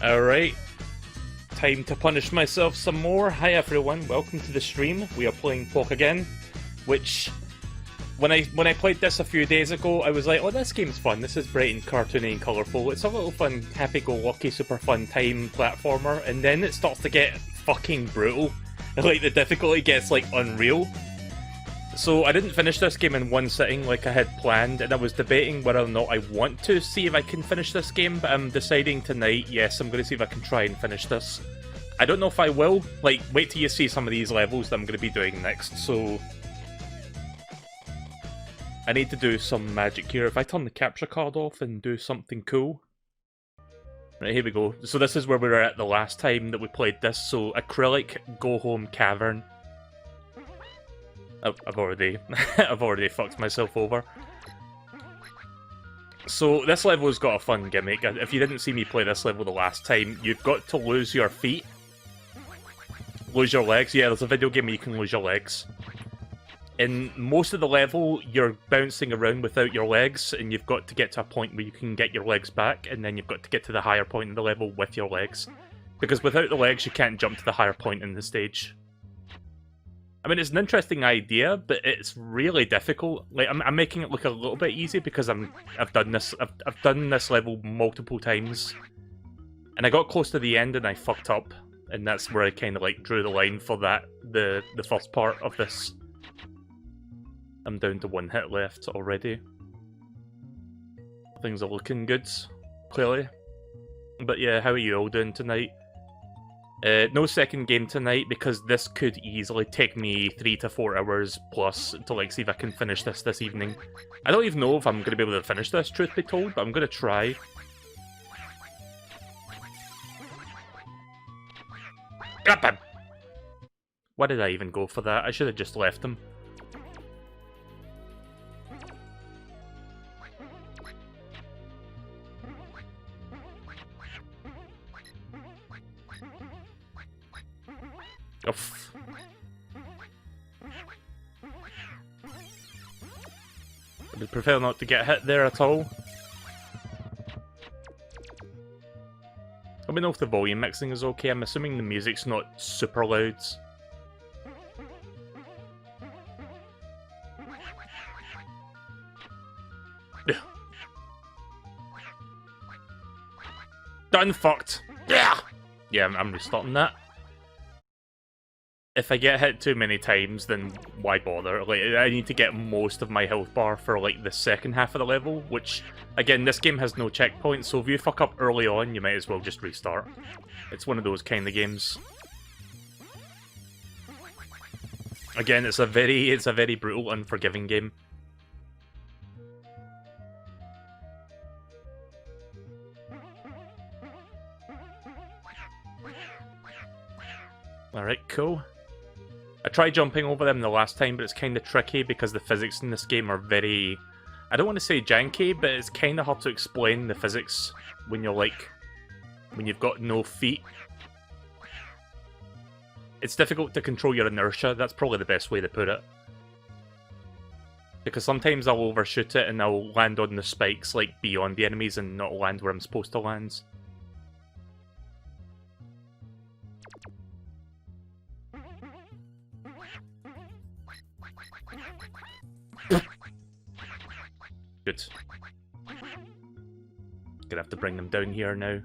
Alright, time to punish myself some more. Hi everyone, welcome to the stream. We are playing Plok again, which, when I played this a few days ago, I was like, oh, this game's fun, this is bright and cartoony and colourful, it's a little fun, happy-go-lucky, super fun time platformer, and then it starts to get fucking brutal. Like, the difficulty gets, like, unreal. So I didn't finish this game in one sitting like I had planned, and I was debating whether or not I want to see if I can finish this game, but I'm deciding tonight, yes, I'm going to see if I can try and finish this. I don't know if I will, like, wait till you see some of these levels that I'm going to be doing next, so... I need to do some magic here. If I turn the capture card off and do something cool... Right, here we go. So this is where we were at the last time that we played this, so Acrylic Go Home Cavern. I've already fucked myself over. So this level's got a fun gimmick. If you didn't see me play this level the last time, you've got to lose your feet. Lose your legs. Yeah, there's a video game where you can lose your legs. In most of the level, you're bouncing around without your legs, and you've got to get to a point where you can get your legs back, and then you've got to get to the higher point in the level with your legs. Because without the legs, you can't jump to the higher point in the stage. I mean, it's an interesting idea, but it's really difficult. Like, I'm making it look a little bit easy because I've done this level multiple times, and I got close to the end and I fucked up, and that's where I kind of like drew the line for that the first part of this. I'm down to 1 hit left already. Things are looking good, clearly. But yeah, how are you all doing tonight? No second game tonight, because this could easily take me 3 to 4 hours plus to like see if I can finish this evening. I don't even know if I'm going to be able to finish this, truth be told, but I'm going to try. Grab him! Why did I even go for that? I should have just left him. Oof. I would prefer not to get hit there at all. Let me know if the volume mixing is okay. I'm assuming the music's not super loud. Done fucked. Yeah. Yeah, I'm restarting that. If I get hit too many times, then why bother? Like, I need to get most of my health bar for, like, the second half of the level, which, again, this game has no checkpoints, so if you fuck up early on, you might as well just restart. It's one of those kind of games. Again, it's a very brutal, unforgiving game. Alright, cool. I tried jumping over them the last time, but it's kind of tricky because the physics in this game are very... I don't want to say janky, but it's kind of hard to explain the physics when you're like... when you've got no feet. It's difficult to control your inertia, that's probably the best way to put it. Because sometimes I'll overshoot it and I'll land on the spikes like beyond the enemies and not land where I'm supposed to land. Good. Gonna have to bring them down here now.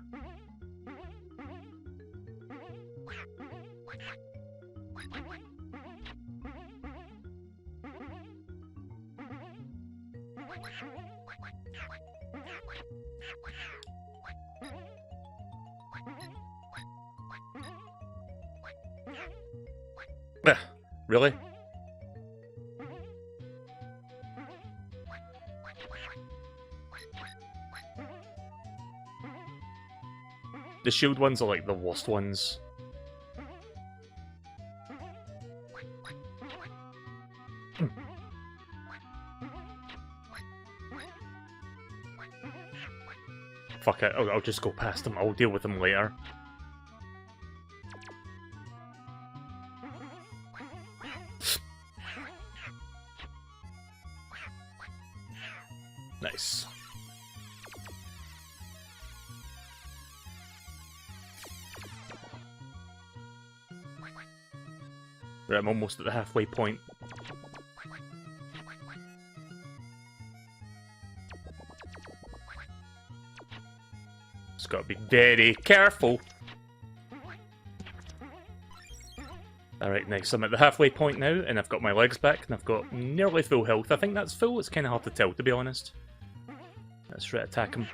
Really? The shield ones are like the worst ones. Fuck it, I'll just go past them, I'll deal with them later. Nice. Right, I'm almost at the halfway point. Just gotta be very careful. Alright, nice. I'm at the halfway point now, and I've got my legs back, and I've got nearly full health. I think that's full. It's kind of hard to tell, to be honest. Let's try to attack him.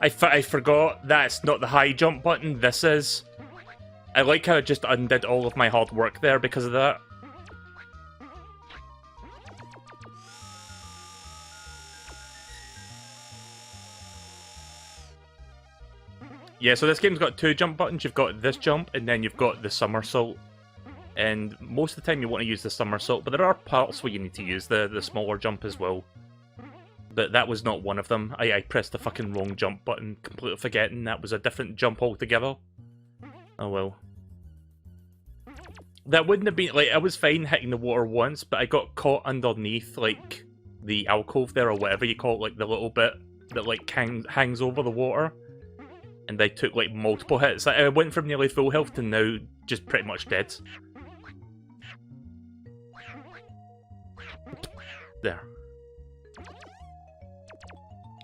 I forgot that's not the high jump button, this is. I like how it just undid all of my hard work there because of that. Yeah, so this game's got two jump buttons. You've got this jump, and then you've got the somersault. And most of the time you want to use the somersault, but there are parts where you need to use the smaller jump as well. But that was not one of them. I pressed the fucking wrong jump button, completely forgetting that was a different jump altogether. Oh well. That wouldn't have been, like, I was fine hitting the water once, but I got caught underneath, like, the alcove there, or whatever you call it, like, the little bit that, like, hangs over the water. And I took, like, multiple hits. I went from nearly full health to now just pretty much dead. There.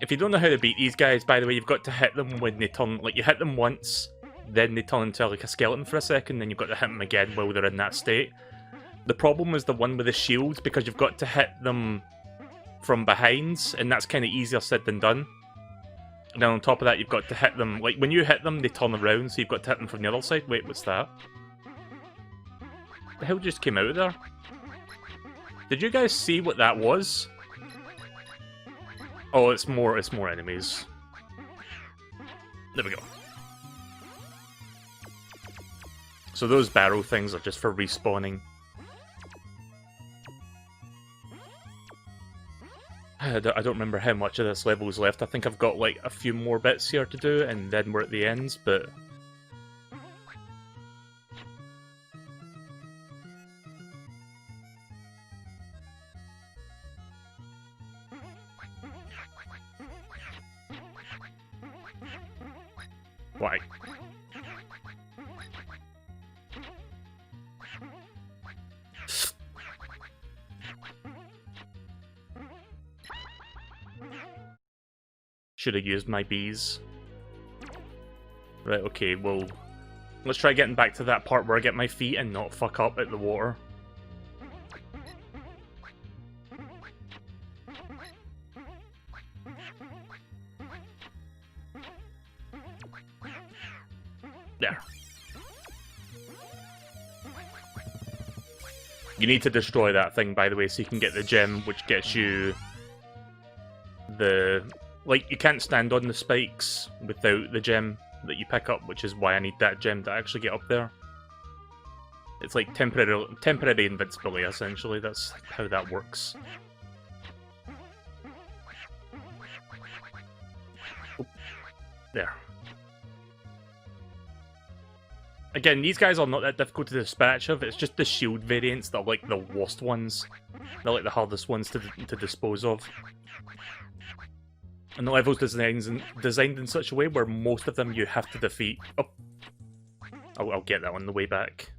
If you don't know how to beat these guys, by the way, you've got to hit them when they turn, like, you hit them once, then they turn into, like, a skeleton for a second, then you've got to hit them again while they're in that state. The problem was the one with the shields, because you've got to hit them from behind, and that's kind of easier said than done. And then on top of that, you've got to hit them, like, when you hit them, they turn around, so you've got to hit them from the other side. Wait, what's that? The hell just came out of there? Did you guys see what that was? Oh, it's more enemies. There we go. So those barrel things are just for respawning. I don't remember how much of this level is left. I think I've got like a few more bits here to do, and then we're at the end, but... Why? Should have used my bees. Right, okay, well... Let's try getting back to that part where I get my feet and not fuck up at the water. There. You need to destroy that thing, by the way, so you can get the gem, which gets you the... Like, you can't stand on the spikes without the gem that you pick up, which is why I need that gem to actually get up there. It's like temporary invincibility, essentially. That's how that works. Oop. There. Again, these guys are not that difficult to dispatch of. It's just the shield variants that are like the worst ones. They're like the hardest ones to dispose of. And the level's designed in such a way where most of them you have to defeat. Oh, I'll get that on the way back.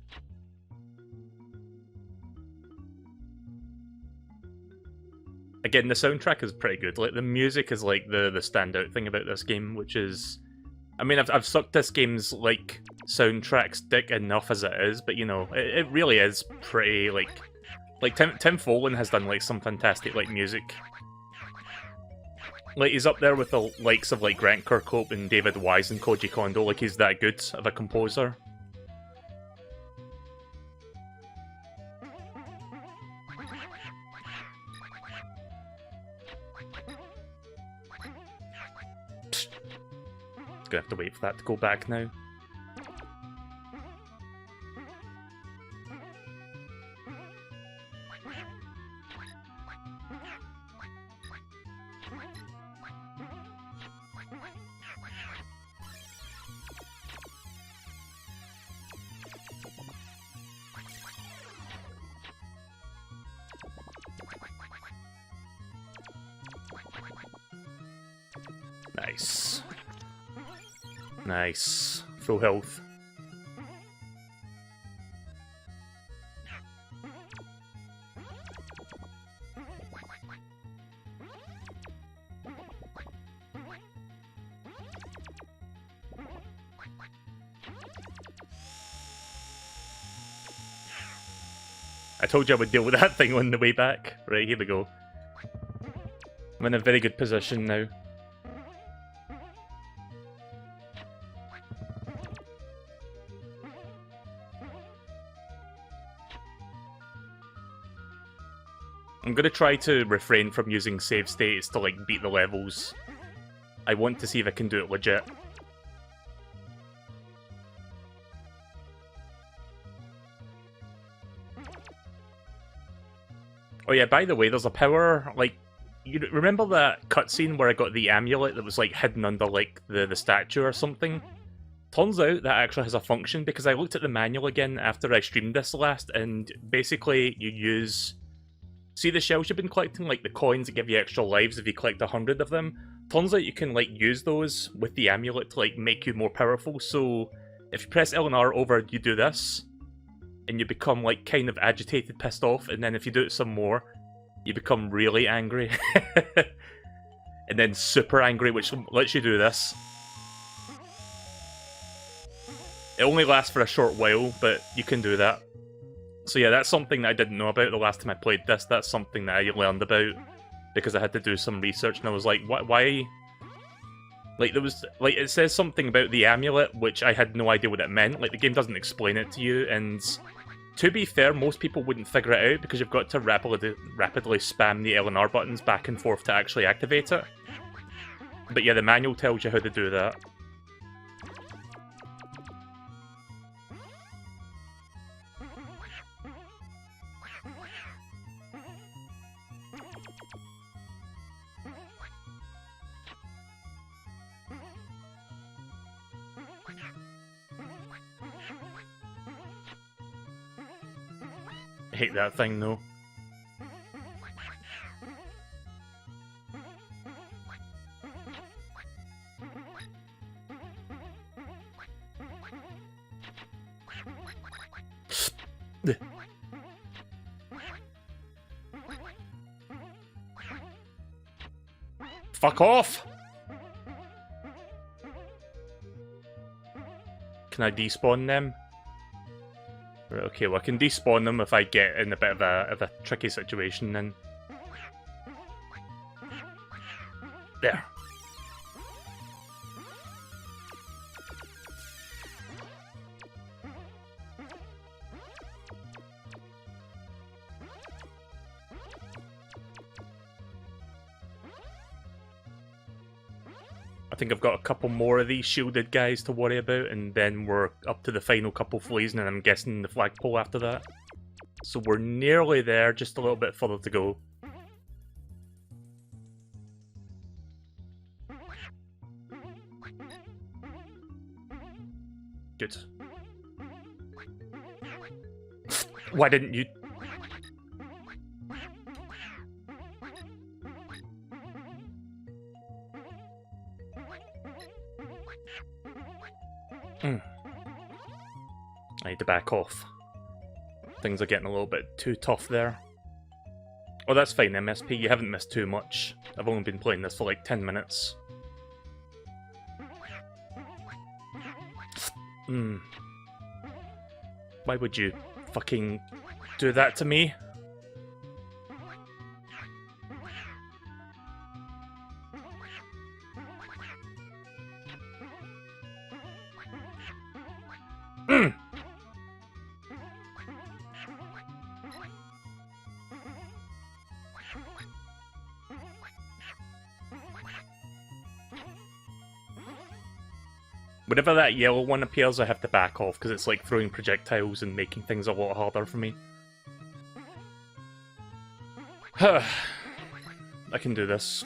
Again, the soundtrack is pretty good. Like, the music is like the standout thing about this game, which is... I mean, I've sucked this game's, like, soundtrack's dick enough as it is, but, you know, it really is pretty, like... Like, Tim Follin has done, like, some fantastic, like, music. Like, he's up there with the likes of, like, Grant Kirkhope and David Wise and Koji Kondo. Like, he's that good of a composer. Gonna have to wait for that to go back now. Nice. Nice. Full health. I told you I would deal with that thing on the way back. Right, here we go. I'm in a very good position now. I'm gonna try to refrain from using save states to, like, beat the levels. I want to see if I can do it legit. Oh yeah, by the way, there's a power, like, you remember that cutscene where I got the amulet that was, like, hidden under, like, the statue or something? Turns out that actually has a function, because I looked at the manual again after I streamed this last, and basically you use... See the shells you've been collecting, like the coins that give you extra lives if you collect 100 of them? Turns out you can, like, use those with the amulet to, like, make you more powerful, so if you press L and R over, you do this, and you become, like, kind of agitated, pissed off, and then if you do it some more, you become really angry. And then super angry, which lets you do this. It only lasts for a short while, but you can do that. So yeah, that's something that I didn't know about the last time I played this. That's something that I learned about, because I had to do some research, and I was like, why? Like, there was, like, it says something about the amulet, which I had no idea what it meant. Like, the game doesn't explain it to you, and to be fair, most people wouldn't figure it out, because you've got to rapidly spam the L and R buttons back and forth to actually activate it. But yeah, the manual tells you how to do that. I hate that thing, though. Fuck off! Can I despawn them? Right, okay, well I can despawn them if I get in a bit of a tricky situation then. There. I think I've got a couple more of these shielded guys to worry about, and then we're up to the final couple fleas, and then I'm guessing the flagpole after that. So we're nearly there, just a little bit further to go. Good. Why didn't you... I need to back off. Things are getting a little bit too tough there. Oh, that's fine, MSP. You haven't missed too much. I've only been playing this for like 10 minutes. Why would you fucking do that to me? Whenever that yellow one appears, I have to back off, because it's like throwing projectiles and making things a lot harder for me. I can do this.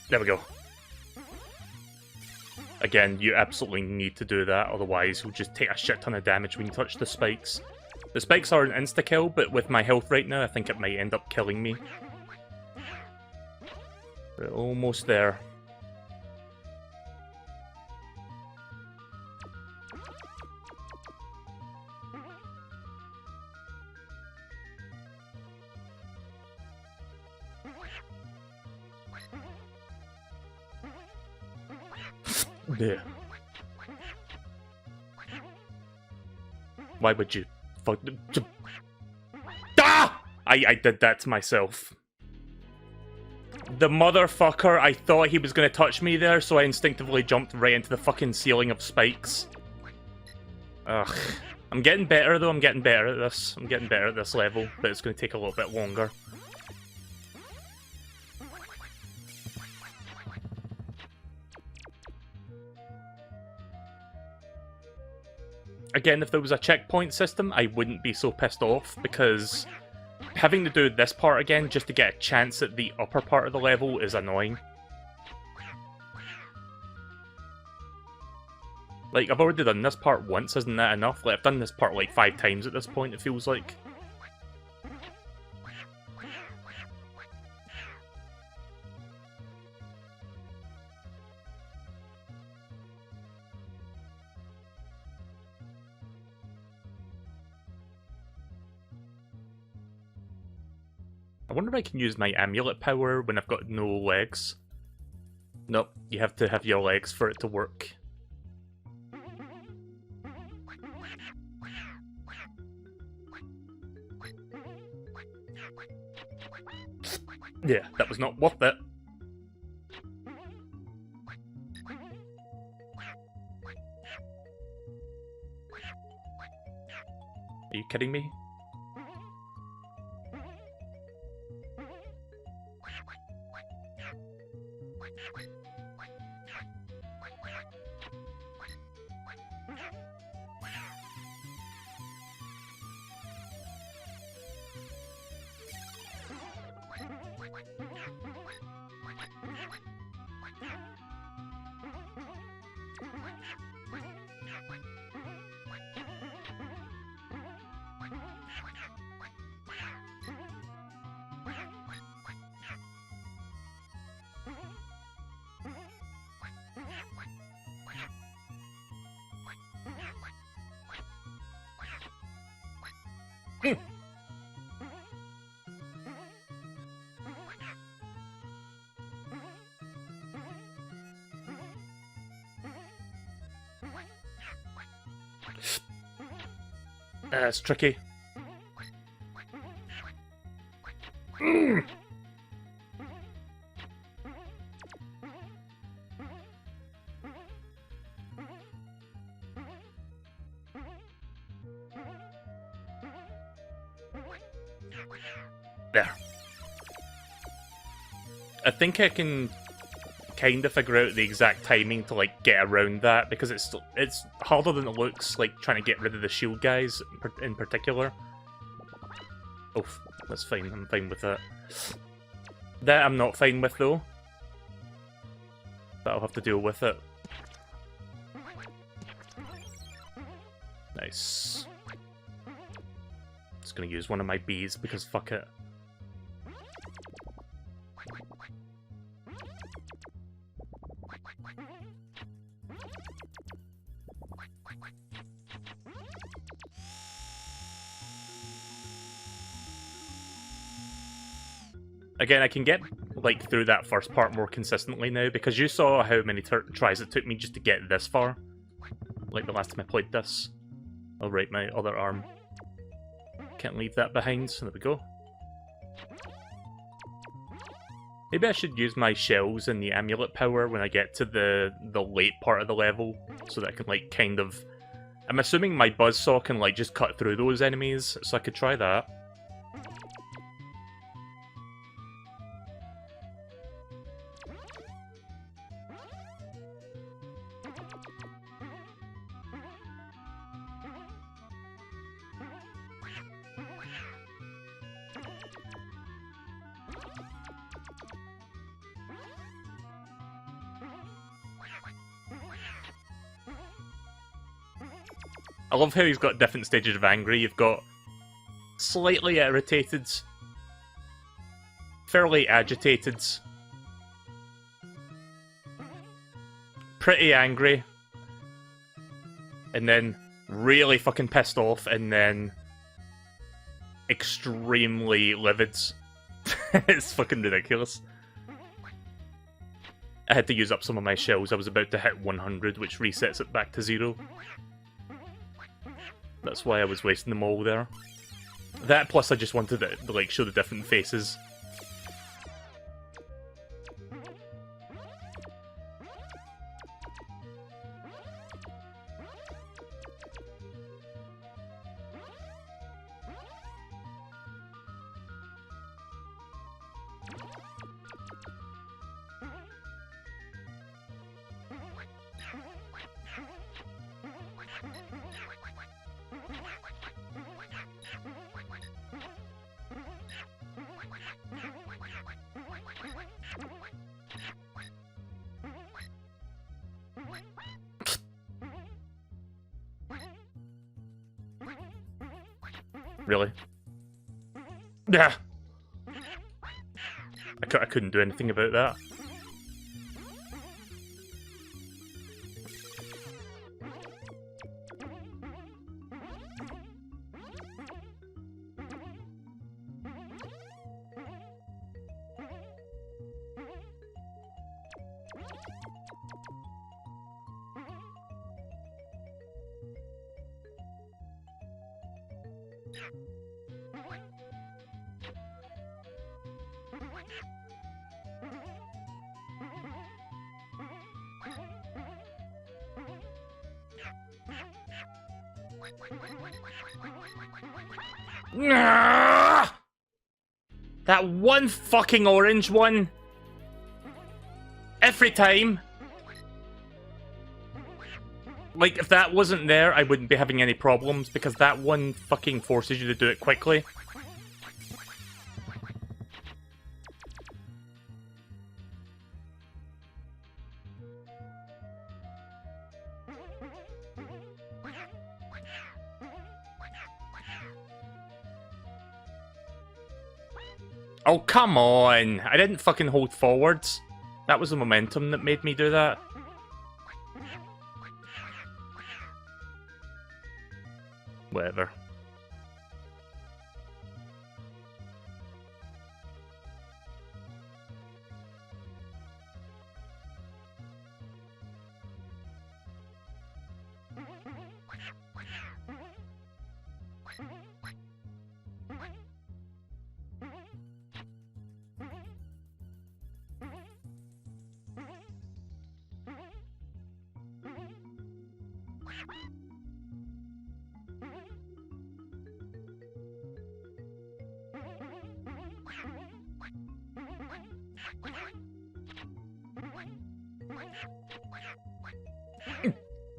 There we go. Again, you absolutely need to do that, otherwise you'll just take a shit ton of damage when you touch the spikes. The spikes are an insta-kill, but with my health right now, I think it might end up killing me. We're almost there. There. Why would you fuck? Ah! I did that to myself. The motherfucker, I thought he was gonna touch me there, so I instinctively jumped right into the fucking ceiling of spikes. Ugh. I'm getting better though, I'm getting better at this. I'm getting better at this level, but it's gonna take a little bit longer. Again, if there was a checkpoint system, I wouldn't be so pissed off, because having to do this part again just to get a chance at the upper part of the level is annoying. Like, I've already done this part once, isn't that enough? Like, I've done this part like 5 times at this point, it feels like. I wonder if I can use my amulet power when I've got no legs. Nope, you have to have your legs for it to work. Yeah, that was not worth it. Are you kidding me? It's tricky. There. I think I can kind of figure out the exact timing to like get around that, because it's harder than it looks, like trying to get rid of the shield guys in particular. Oh, that's fine. I'm fine with that. That I'm not fine with though. But I'll have to deal with it. Nice. Just gonna use one of my bees because fuck it. Again, I can get like through that first part more consistently now, because you saw how many tries it took me just to get this far. Like the last time I played this. Oh right, my other arm. Can't leave that behind, so there we go. Maybe I should use my shells and the amulet power when I get to the late part of the level, so that I can like kind of... I'm assuming my buzzsaw can like just cut through those enemies, so I could try that. I love how he's got different stages of angry. You've got slightly irritated, fairly agitated, pretty angry, and then really fucking pissed off, and then extremely livid. It's fucking ridiculous. I had to use up some of my shells. I was about to hit 100, which resets it back to 0. That's why I was wasting them all there. That, plus I just wanted to like, show the different faces. Really? Yeah. I couldn't do anything about that. That one fucking orange one. Every time. Like, if that wasn't there, I wouldn't be having any problems, because that one fucking forces you to do it quickly. Oh, come on! I didn't fucking hold forwards. That was the momentum that made me do that. Whatever.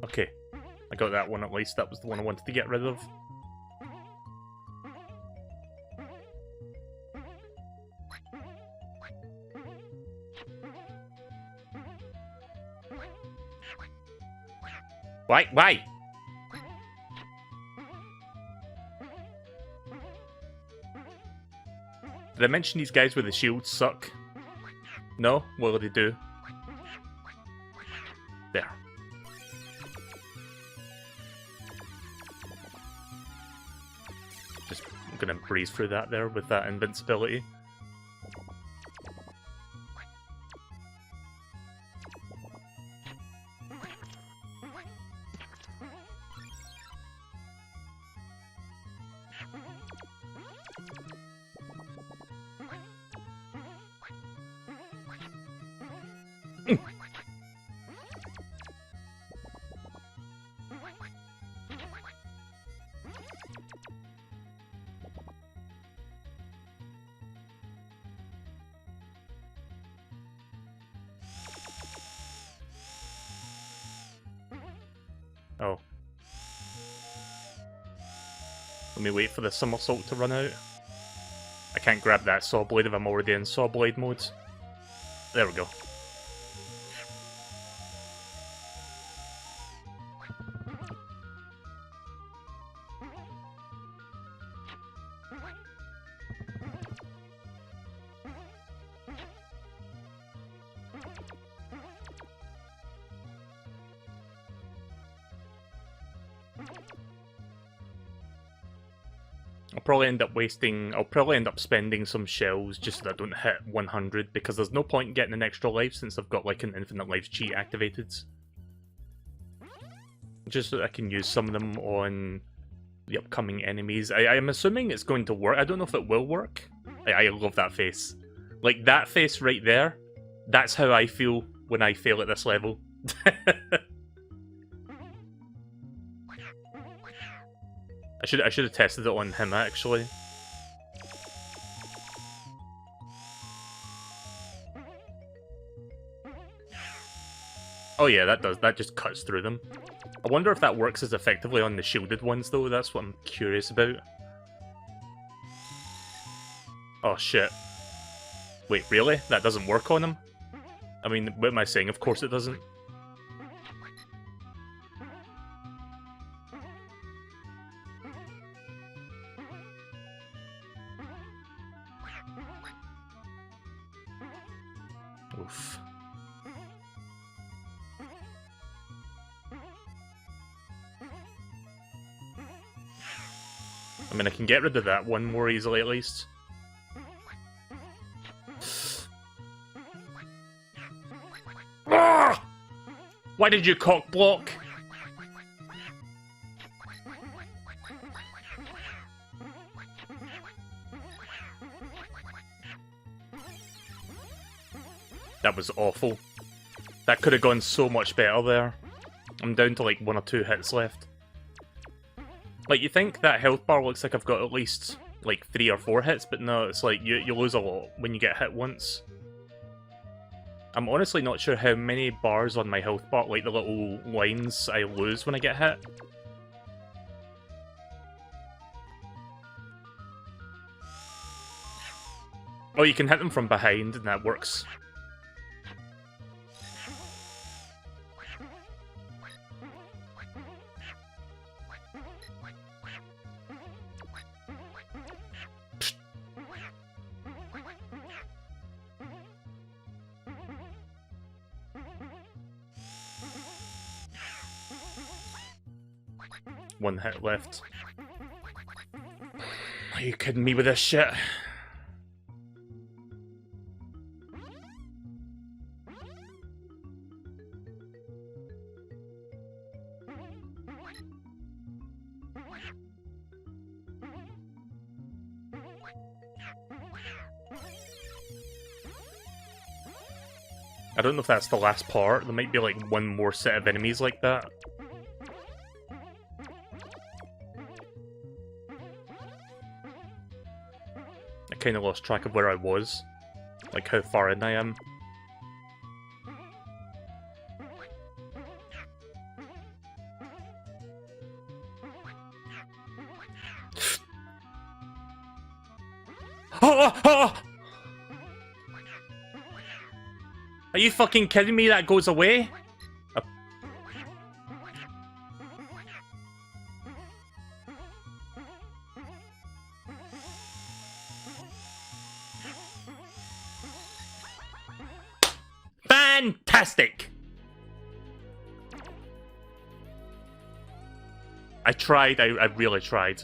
Okay, I got that one at least. That was the one I wanted to get rid of. Why? Did I mention these guys with the shields suck? No? What do they do? There. Just gonna breeze through that there with that invincibility. Oh. Let me wait for the somersault to run out. I can't grab that saw blade if I'm already in saw blade mode. There we go. I'll probably end up spending some shells just so that I don't hit 100, because there's no point in getting an extra life since I've got like an infinite lives cheat activated. Just so I can use some of them on the upcoming enemies. I'm assuming it's going to work. I don't know if it will work. I love that face. Like, that face right there, that's how I feel when I fail at this level. I should have tested it on him, actually. Oh yeah, that just cuts through them. I wonder if that works as effectively on the shielded ones, though. That's what I'm curious about. Oh shit. Wait, really? That doesn't work on him? I mean, what am I saying? Of course it doesn't. Oof. I mean, I can get rid of that one more easily, at least. Ah! Why did you cock block? That was awful. That could have gone so much better there. I'm down to like 1 or 2 hits left. Like, you think that health bar looks like I've got at least like 3 or 4 hits, but no, it's like you lose a lot when you get hit once. I'm honestly not sure how many bars on my health bar, like the little lines, I lose when I get hit. Oh, you can hit them from behind, and that works. One hit left. Are you kidding me with this shit? I don't know if that's the last part. There might be like one more set of enemies like that. I kind of lost track of where I was, like how far in I am. Are you fucking kidding me? That goes away? Fantastic! I tried, I really tried.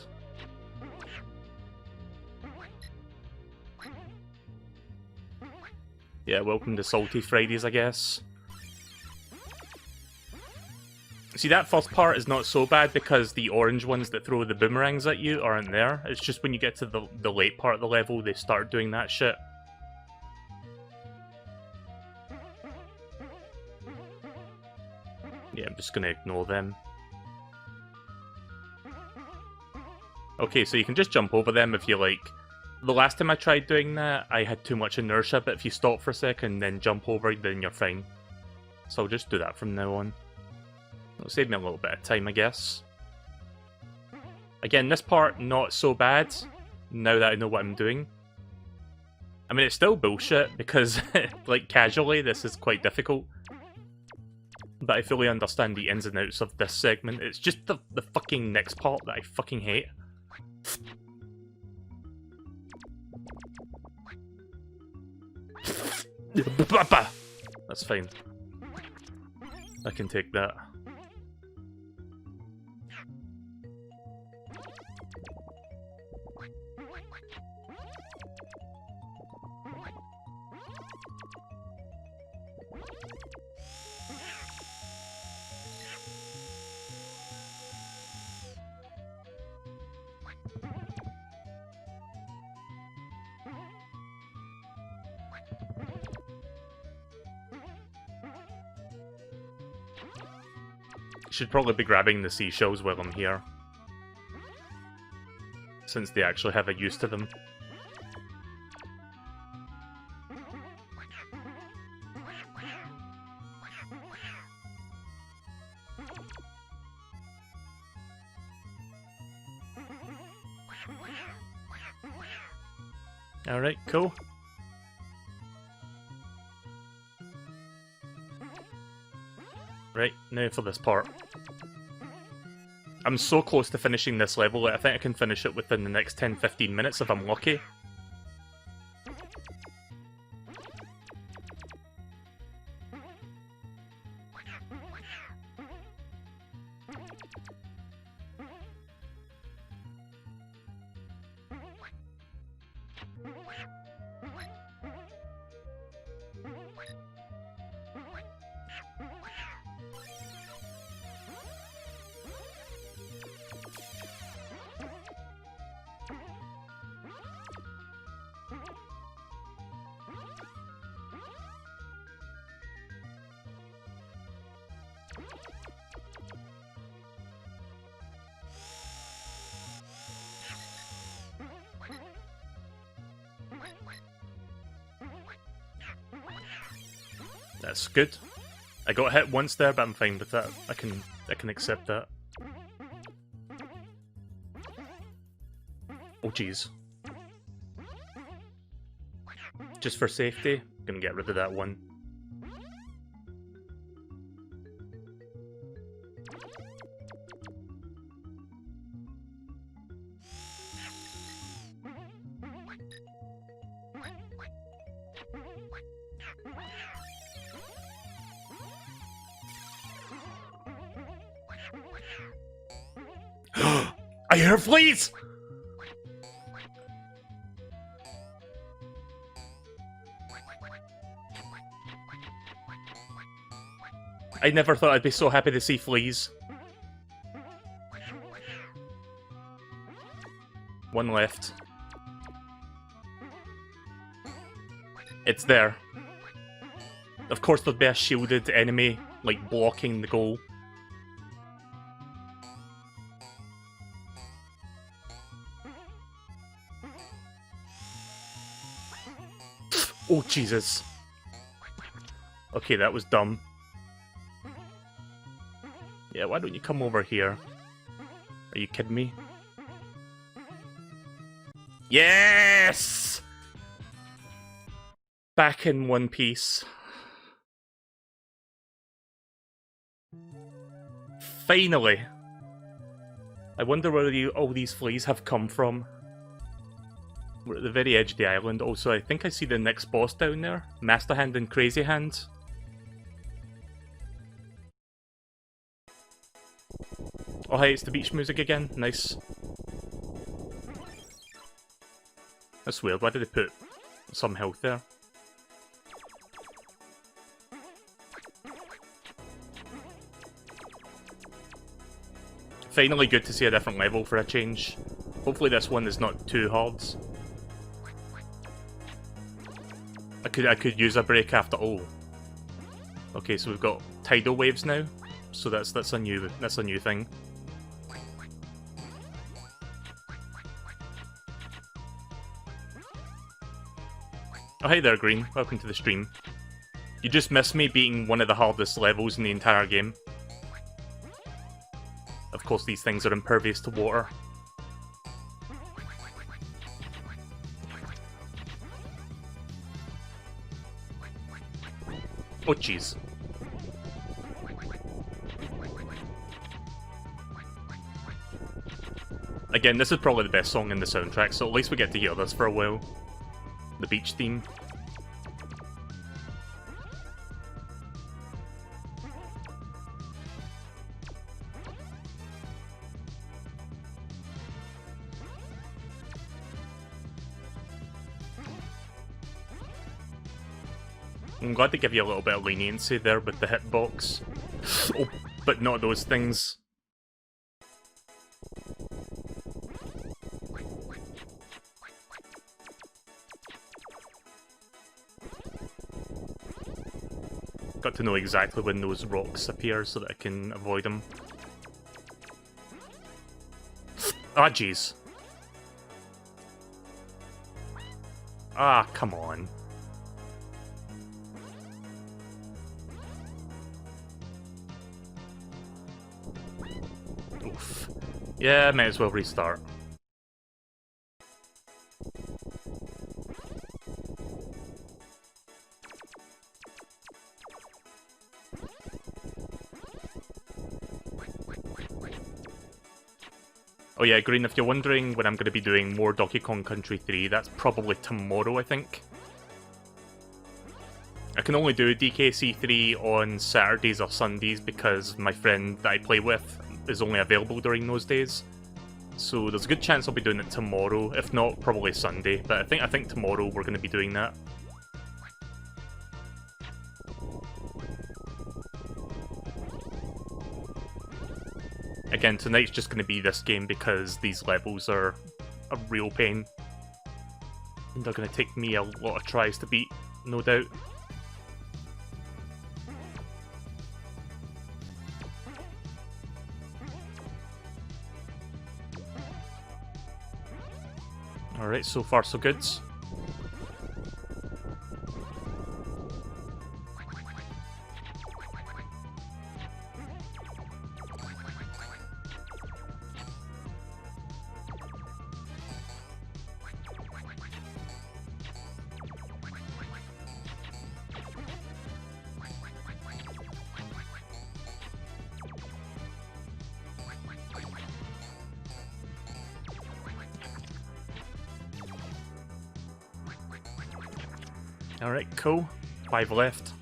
Yeah, welcome to Salty Fridays, I guess. See, that first part is not so bad because the orange ones that throw the boomerangs at you aren't there. It's just when you get to the late part of the level, they start doing that shit. Yeah, I'm just gonna ignore them. Okay, so you can just jump over them if you like. The last time I tried doing that, I had too much inertia, but if you stop for a second and then jump over, then you're fine. So I'll just do that from now on. It'll save me a little bit of time, I guess. Again, this part, not so bad, now that I know what I'm doing. I mean, it's still bullshit, because, like, casually, this is quite difficult. But I fully understand the ins and outs of this segment. It's just the fucking next part that I fucking hate. That's fine. I can take that. Should probably be grabbing the seashells while I'm here, since they actually have a use to them. Alright, cool. Right, now for this part. I'm so close to finishing this level that I think I can finish it within the next 10-15 minutes if I'm lucky. That's good. I got hit once there, but I'm fine with that. I can accept that. Oh jeez. Just for safety, I'm gonna get rid of that one. I hear fleas! I never thought I'd be so happy to see fleas. One left. It's there. Of course there'd be a shielded enemy, like, blocking the goal. Oh, Jesus. Okay, that was dumb. Yeah, why don't you come over here? Are you kidding me? Yes! Back in one piece. Finally! I wonder where all these fleas have come from. We're at the very edge of the island. Also, I think I see the next boss down there. Master Hand and Crazy Hand. Oh hey, it's the beach music again. Nice. That's weird. Why did they put some health there? Finally good to see a different level for a change. Hopefully this one is not too hard. I could use a break after all. Okay, so we've got tidal waves now. So that's a new thing. Oh hey there, Green. Welcome to the stream. You just missed me beating one of the hardest levels in the entire game. Of course, these things are impervious to water. Oh jeez. Again, this is probably the best song in the soundtrack, so at least we get to hear this for a while. The beach theme. I'm glad they give you a little bit of leniency there with the hitbox. Oh, but not those things. Got to know exactly when those rocks appear so that I can avoid them. Ah, jeez. Ah, come on. Oof. Yeah, might as well restart. Oh yeah, Green, if you're wondering when I'm going to be doing more Donkey Kong Country 3, that's probably tomorrow, I think. I can only do DKC 3 on Saturdays or Sundays because my friend that I play with is only available during those days. So there's a good chance I'll be doing it tomorrow, if not, probably Sunday. But I think tomorrow we're going to be doing that. Again, tonight's just going to be this game because these levels are a real pain. And they're going to take me a lot of tries to beat, no doubt. Alright, so far so good. Alright, cool. 5 left.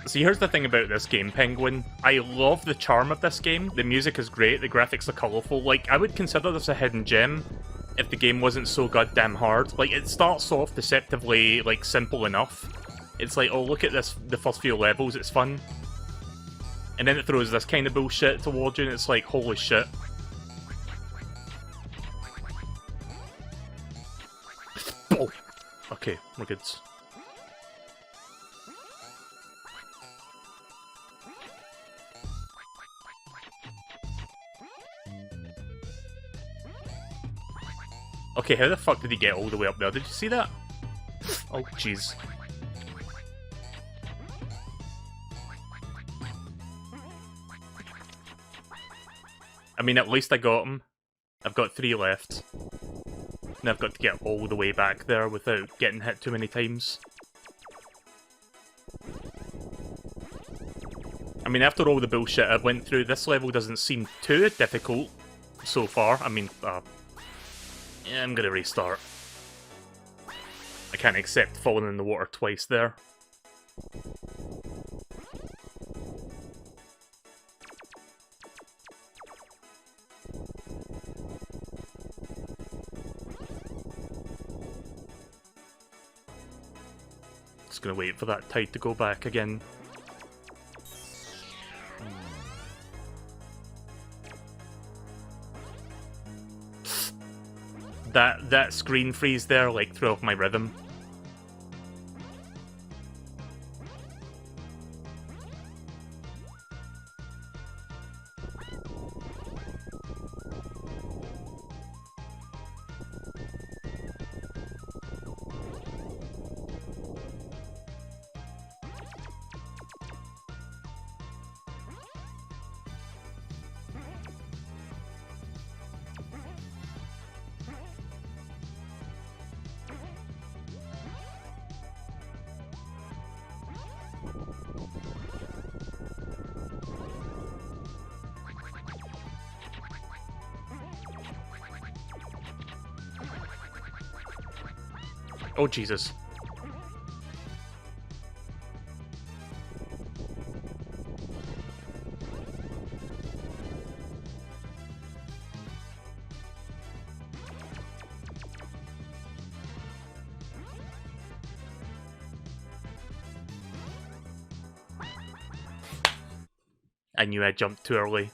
See, here's the thing about this game, Penguin. I love the charm of this game. The music is great, the graphics are colourful. Like, I would consider this a hidden gem if the game wasn't so goddamn hard. Like, it starts off deceptively, like, simple enough. It's like, oh, look at this, the first few levels, it's fun. And then it throws this kind of bullshit towards you, and it's like, holy shit. Oh! Okay, we're good. Okay, how the fuck did he get all the way up there? Did you see that? Oh, jeez. I mean, at least I got him. I've got 3 left. And I've got to get all the way back there without getting hit too many times. I mean, after all the bullshit I went through, this level doesn't seem too difficult so far. I mean, yeah, I'm gonna restart. I can't accept falling in the water twice there. Just gonna wait for that tide to go back again. That screen freeze there, like, threw off my rhythm. Oh, Jesus. I knew I jumped too early.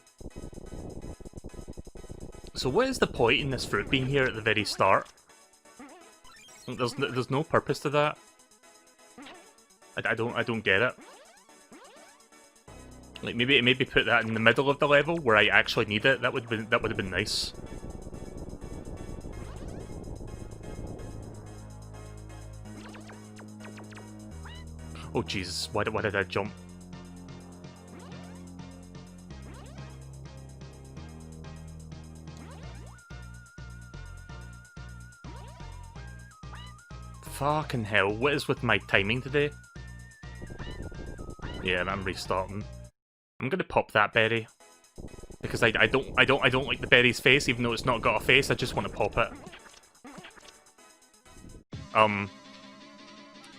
So what is the point in this fruit being here at the very start? There's no purpose to that. I don't get it. Like maybe put that in the middle of the level where I actually need it. That would have been nice. Oh Jesus! Why did I jump? Fucking hell! What is with my timing today? Yeah, I'm restarting. I'm gonna pop that berry because I don't like the berry's face, even though it's not got a face. I just want to pop it.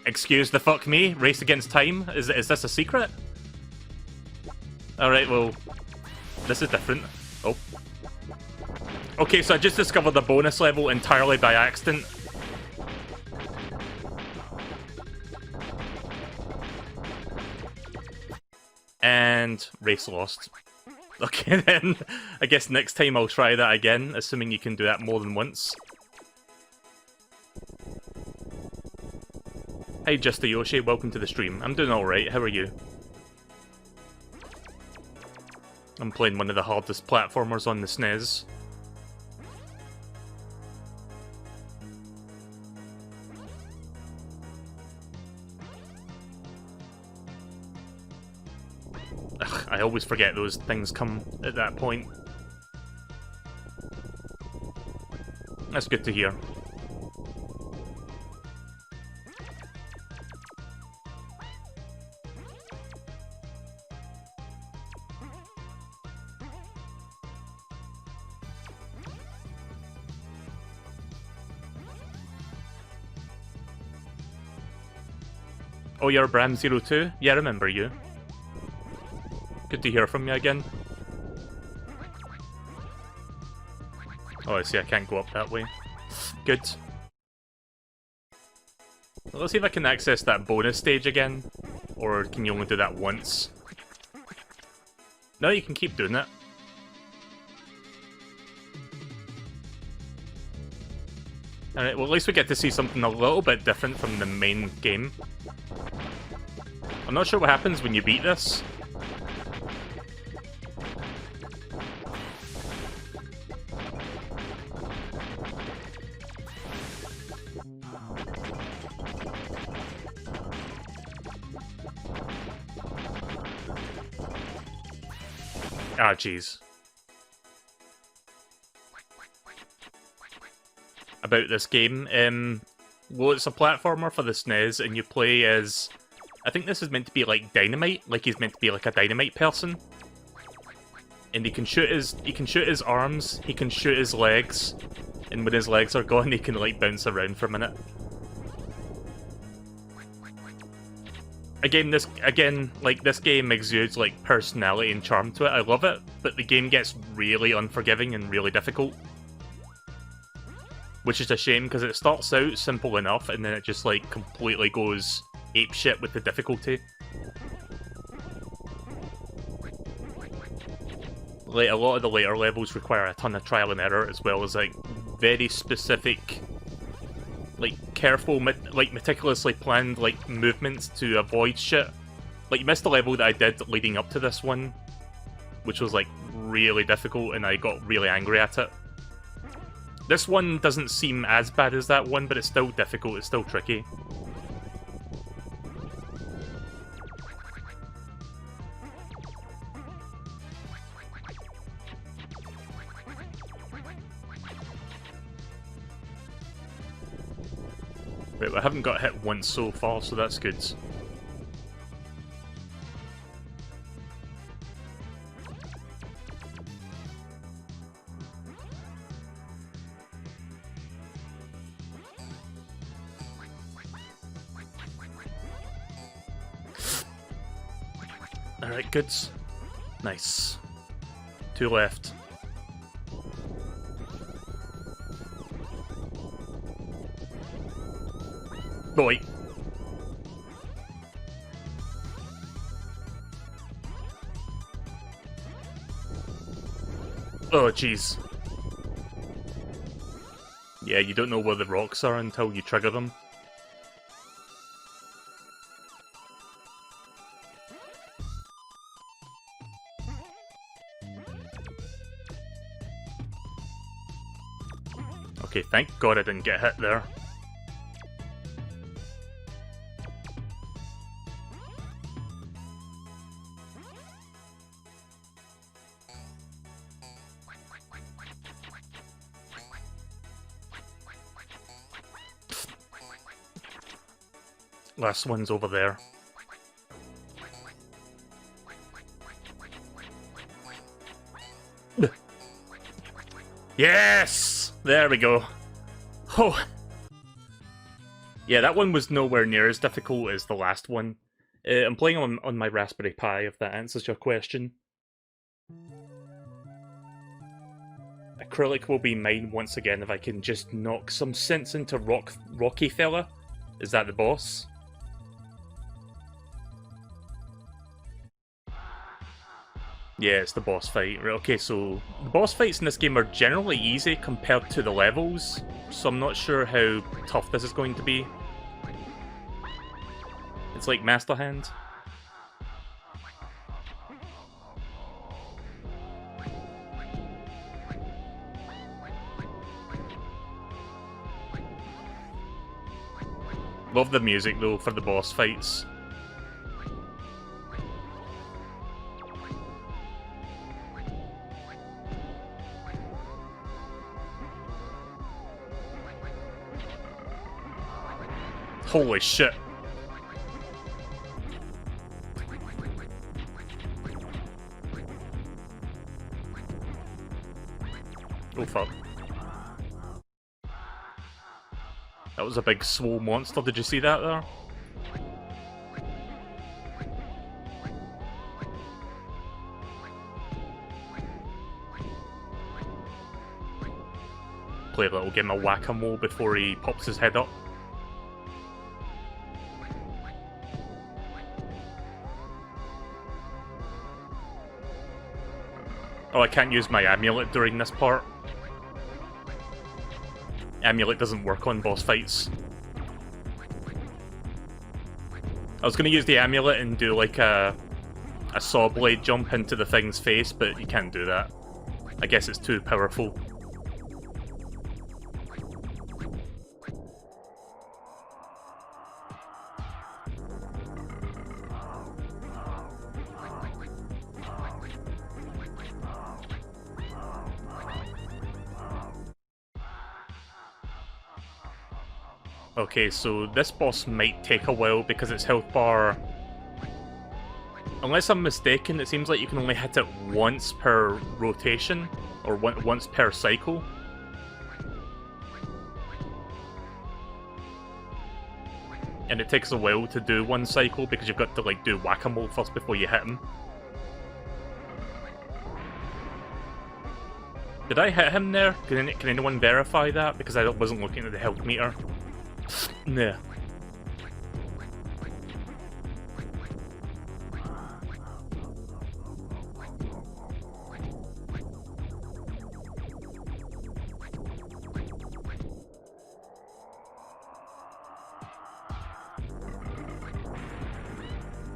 Excuse the fuck me. Race against time. Is this a secret? All right. Well, this is different. Oh. Okay, so I just discovered the bonus level entirely by accident. And race lost. Okay then, I guess next time I'll try that again, assuming you can do that more than once. Hi Just a Yoshi, welcome to the stream. I'm doing alright, how are you? I'm playing one of the hardest platformers on the SNES. Ugh, I always forget those things come at that point. That's good to hear. Oh, you're Bram02? Yeah, I remember you. Good to hear from you again. Oh, I see, I can't go up that way. Good. Well, let's see if I can access that bonus stage again. Or can you only do that once? No, you can keep doing it. Alright, well at least we get to see something a little bit different from the main game. I'm not sure what happens when you beat this. Ah, jeez. About this game, well, it's a platformer for the SNES, and you play as... I think this is meant to be like Dynamite, like he's meant to be like a Dynamite person. And he can shoot his arms, he can shoot his legs, and when his legs are gone, he can like bounce around for a minute. This game exudes like personality and charm to it. I love it, but the game gets really unforgiving and really difficult. Which is a shame, because it starts out simple enough, and then it just like completely goes apeshit with the difficulty. Like, a lot of the later levels require a ton of trial and error, as well as like very specific, like careful, meticulously planned like movements to avoid shit. Like, you missed the level that I did leading up to this one, which was like really difficult, and I got really angry at it. This one doesn't seem as bad as that one, but it's still difficult, it's still tricky. Right, well, I haven't got hit once so far, so that's good. Alright, good. Nice. 2 left. Boy. Oh, jeez. Yeah, you don't know where the rocks are until you trigger them. Okay, thank God I didn't get hit there. Last one's over there. Yes! There we go. Oh! Yeah, that one was nowhere near as difficult as the last one. I'm playing on my Raspberry Pi, if that answers your question. Acrylic will be mine once again if I can just knock some sense into Rocky Fella. Is that the boss? Yeah, it's the boss fight. Right, okay, so the boss fights in this game are generally easy compared to the levels, so I'm not sure how tough this is going to be. It's like Master Hand. Love the music though for the boss fights. Holy shit. Oh fuck. That was a big swole monster, did you see that there? Play a little game of whack-a-mole before he pops his head up. Oh, I can't use my amulet during this part. Amulet doesn't work on boss fights. I was going to use the amulet and do like a saw blade jump into the thing's face, but you can't do that. I guess it's too powerful. Okay, so this boss might take a while because its health bar... Unless I'm mistaken, it seems like you can only hit it once per rotation, or once per cycle. And it takes a while to do one cycle because you've got to like do whack-a-mole first before you hit him. Did I hit him there? Can anyone verify that? Because I wasn't looking at the health meter. Nah.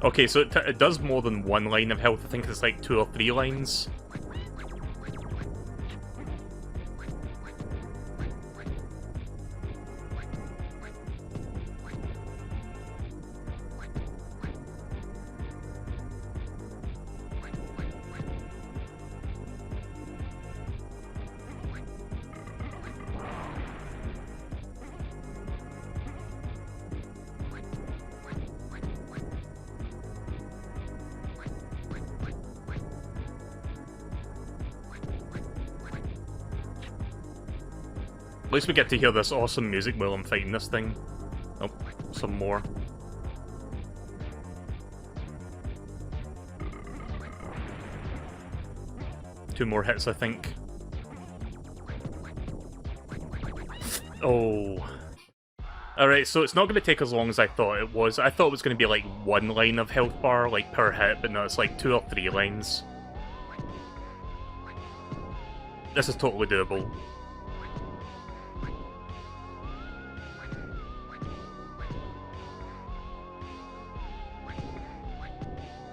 Okay, so it does more than one line of health. I think it's like 2 or 3 lines. At least we get to hear this awesome music while I'm fighting this thing. Oh, some more. Two more hits, I think. Oh. Alright, so it's not going to take as long as I thought it was. I thought it was going to be like 1 line of health bar, like per hit, but no, it's like 2 or 3 lines. This is totally doable.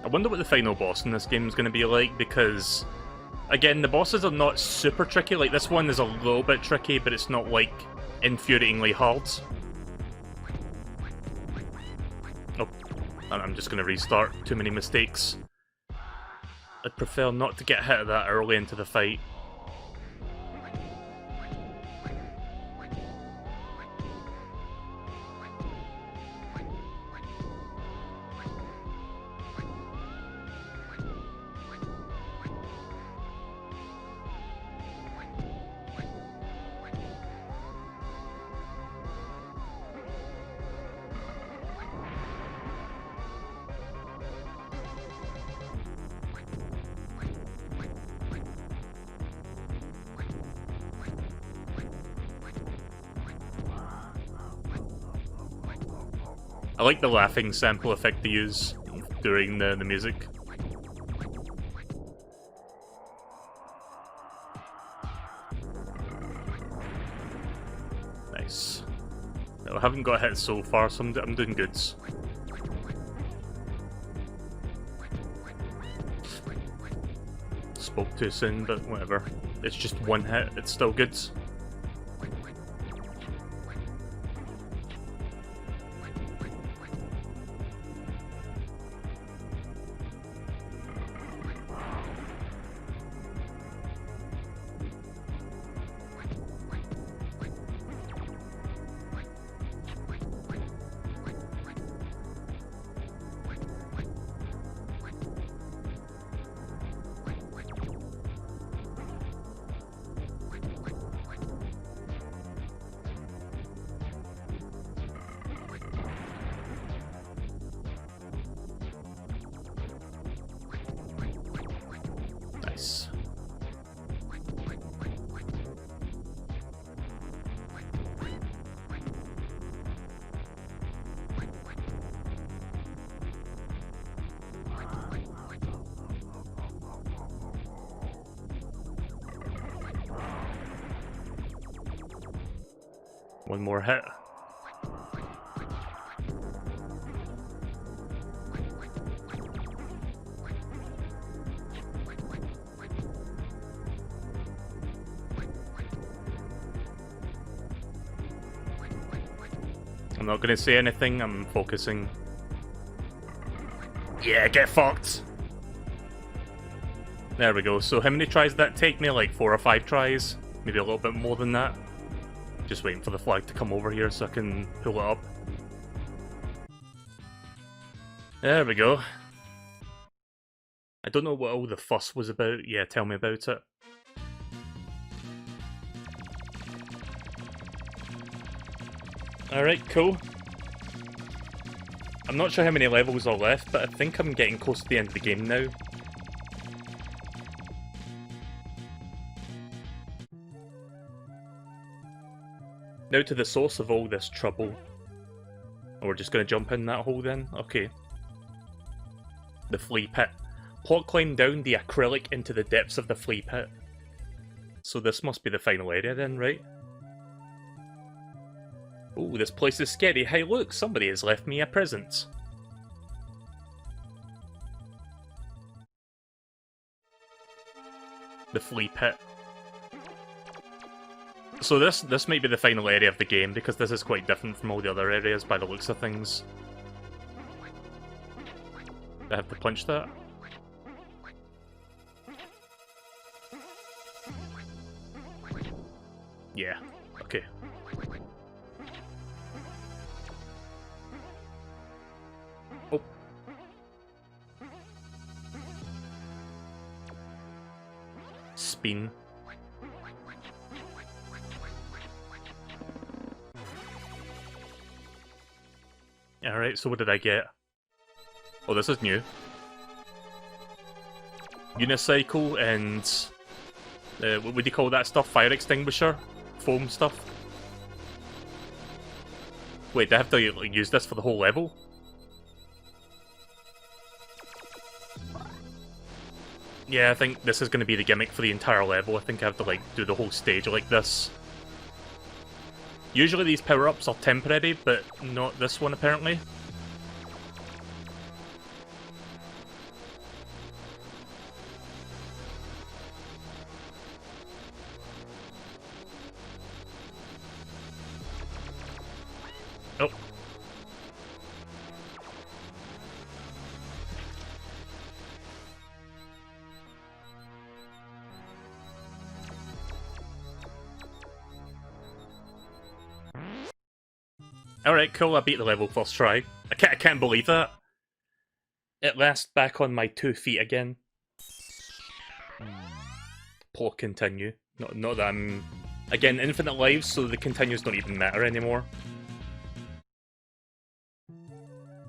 I wonder what the final boss in this game is going to be like, because Again, the bosses are not super tricky. Like, this one is a little bit tricky, but it's not, like, infuriatingly hard. Oh, I'm just gonna restart. Too many mistakes. I'd prefer not to get hit that early into the fight. I like the laughing sample effect they use during the music. Nice. No, I haven't got hit so far, so I'm doing good. Spoke too soon, but whatever. It's just one hit, it's still good. Nice. One more hit. I'm not gonna say anything, I'm focusing. Yeah, get fucked! There we go. So how many tries did that take me? Like 4 or 5 tries? Maybe a little bit more than that. Just waiting for the flag to come over here so I can pull it up. There we go. I don't know what all the fuss was about. Yeah, tell me about it. Alright, cool. I'm not sure how many levels are left, but I think I'm getting close to the end of the game now. Now to the source of all this trouble. Oh, we're just going to jump in that hole then? Okay. The flea pit. Plok climbed down the acrylic into the depths of the flea pit. So this must be the final area then, right? Oh, this place is scary. Hey look, somebody has left me a present. The flea pit. So this might be the final area of the game, because this is quite different from all the other areas by the looks of things. Do I have to punch that? Yeah, okay. Oh. Spin. Alright, so what did I get? Oh, this is new. Unicycle and... what would you call that stuff? Fire extinguisher? Foam stuff? Wait, do I have to like, use this for the whole level? Yeah, I think this is going to be the gimmick for the entire level. I think I have to like do the whole stage like this. Usually these power-ups are temporary, but not this one apparently. Alright, cool, I beat the level first try. I can't believe that. At last, back on my 2 feet again. Plok continue. Not that I'm... Again, infinite lives, so the continues don't even matter anymore.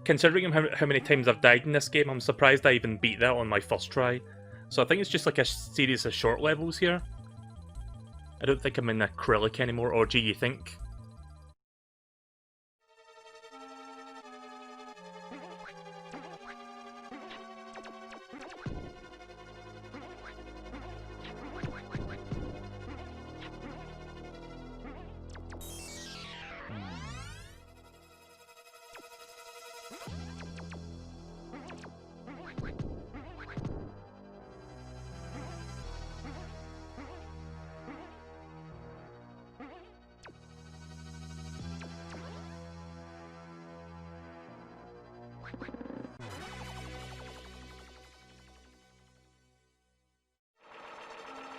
Considering how many times I've died in this game, I'm surprised I even beat that on my first try. So I think it's just like a series of short levels here. I don't think I'm in acrylic anymore, or do you think?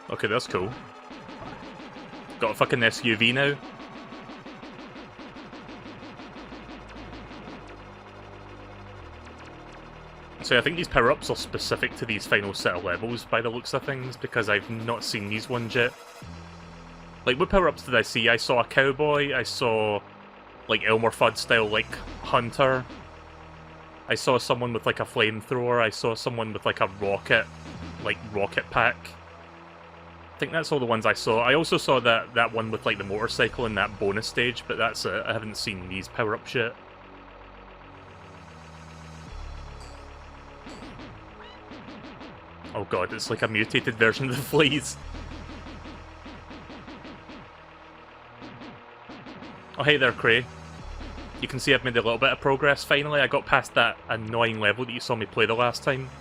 Okay, that's cool. Got a fucking SUV now. So I think these power-ups are specific to these final set of levels by the looks of things, because I've not seen these ones yet. Like, what power-ups did I see? I saw a cowboy, I saw, like, Elmer Fudd style, like, hunter. I saw someone with, like, a flamethrower, I saw someone with, like, a rocket pack. I think that's all the ones I saw. I also saw that one with, like, the motorcycle in that bonus stage, but that's it. I haven't seen these power-ups yet. Oh god, it's like a mutated version of the fleas. Oh hey there, Cray. You can see I've made a little bit of progress finally. I got past that annoying level that you saw me play the last time.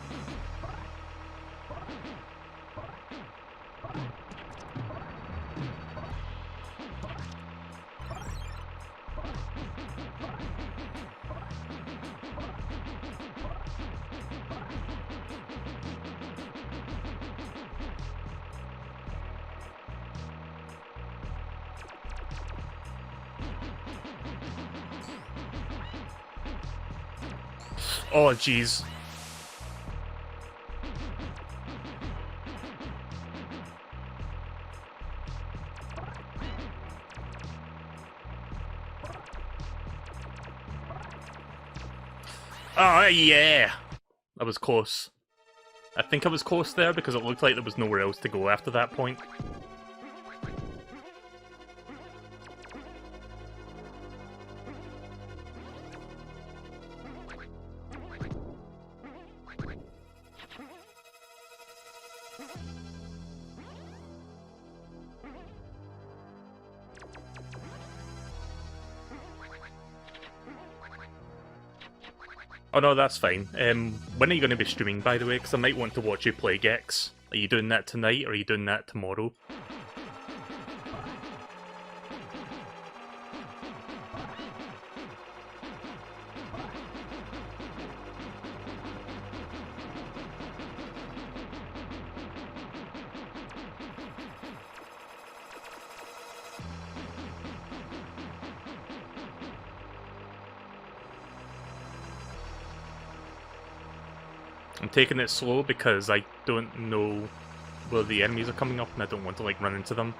Oh, jeez. Oh, yeah! That was close. I think I was close there because it looked like there was nowhere else to go after that point. Oh no, that's fine. When are you going to be streaming, by the way? Because I might want to watch you play Gex. Are you doing that tonight, or are you doing that tomorrow? I'm taking it slow because I don't know where the enemies are coming up and I don't want to like run into them.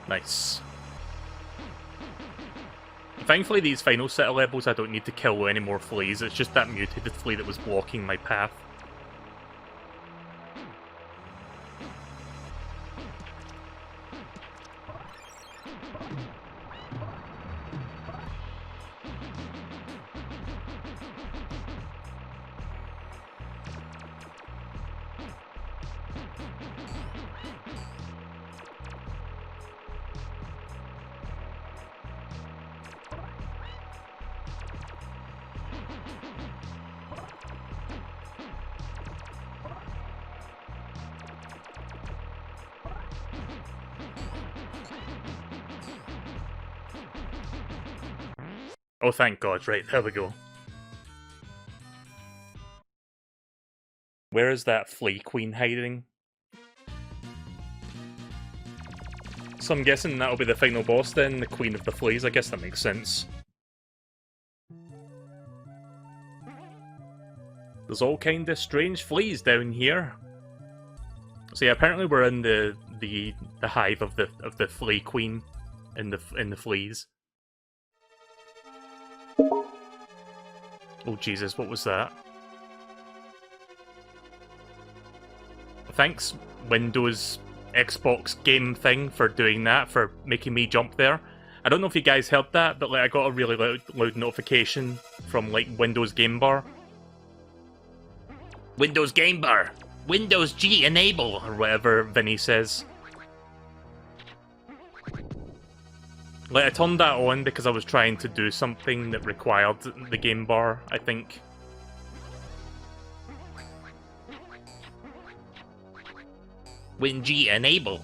Nice. Thankfully these final set of levels I don't need to kill any more fleas, it's just that mutated flea that was blocking my path. Oh, thank God. Right, there we go. Where is that flea queen hiding? So I'm guessing that'll be the final boss then, the Queen of the Fleas. I guess that makes sense. There's all kind of strange fleas down here. So yeah, apparently we're in the hive of the flea queen in the fleas. Oh Jesus, what was that? Thanks, Windows Xbox game thing, for doing that, for making me jump there. I don't know if you guys heard that, but like I got a really loud notification from like Windows Game Bar. Windows Game Bar! Windows G enable! Or whatever Vinny says. Like I turned that on because I was trying to do something that required the Game Bar, I think. Win G enable.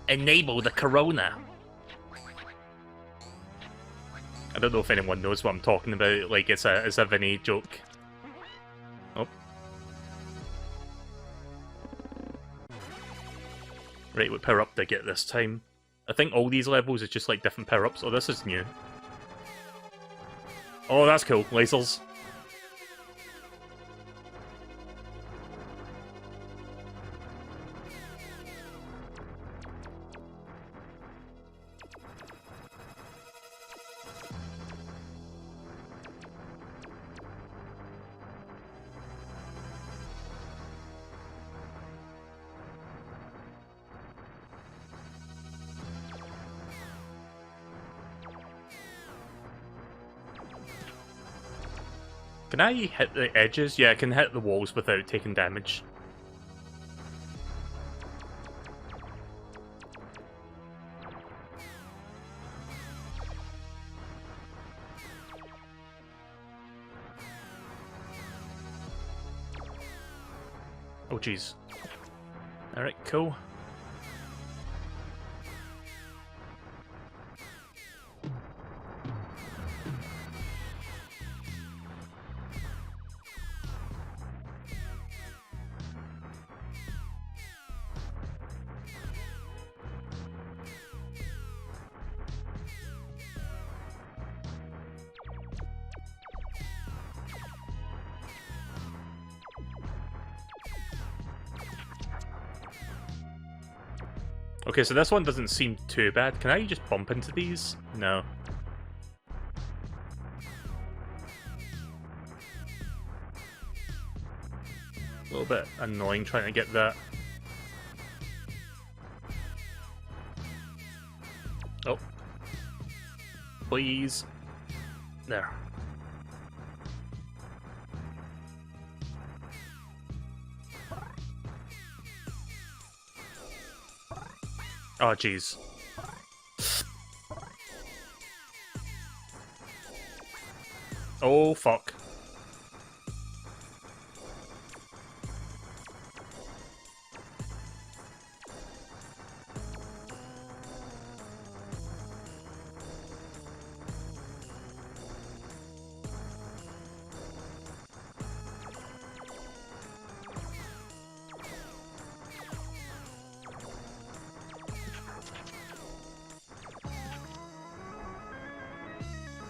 Enable the Corona. I don't know if anyone knows what I'm talking about. Like it's a Vinny joke. Oh. Right, what power up did I get this time? I think all these levels is just like different power ups. Oh, this is new. Oh, that's cool. Lasers. Can I hit the edges? Yeah, I can hit the walls without taking damage. Oh jeez. Alright, cool. Okay, so this one doesn't seem too bad. Can I just bump into these? No. A little bit annoying trying to get that. Oh. Please. There. Oh, jeez. Oh, fuck.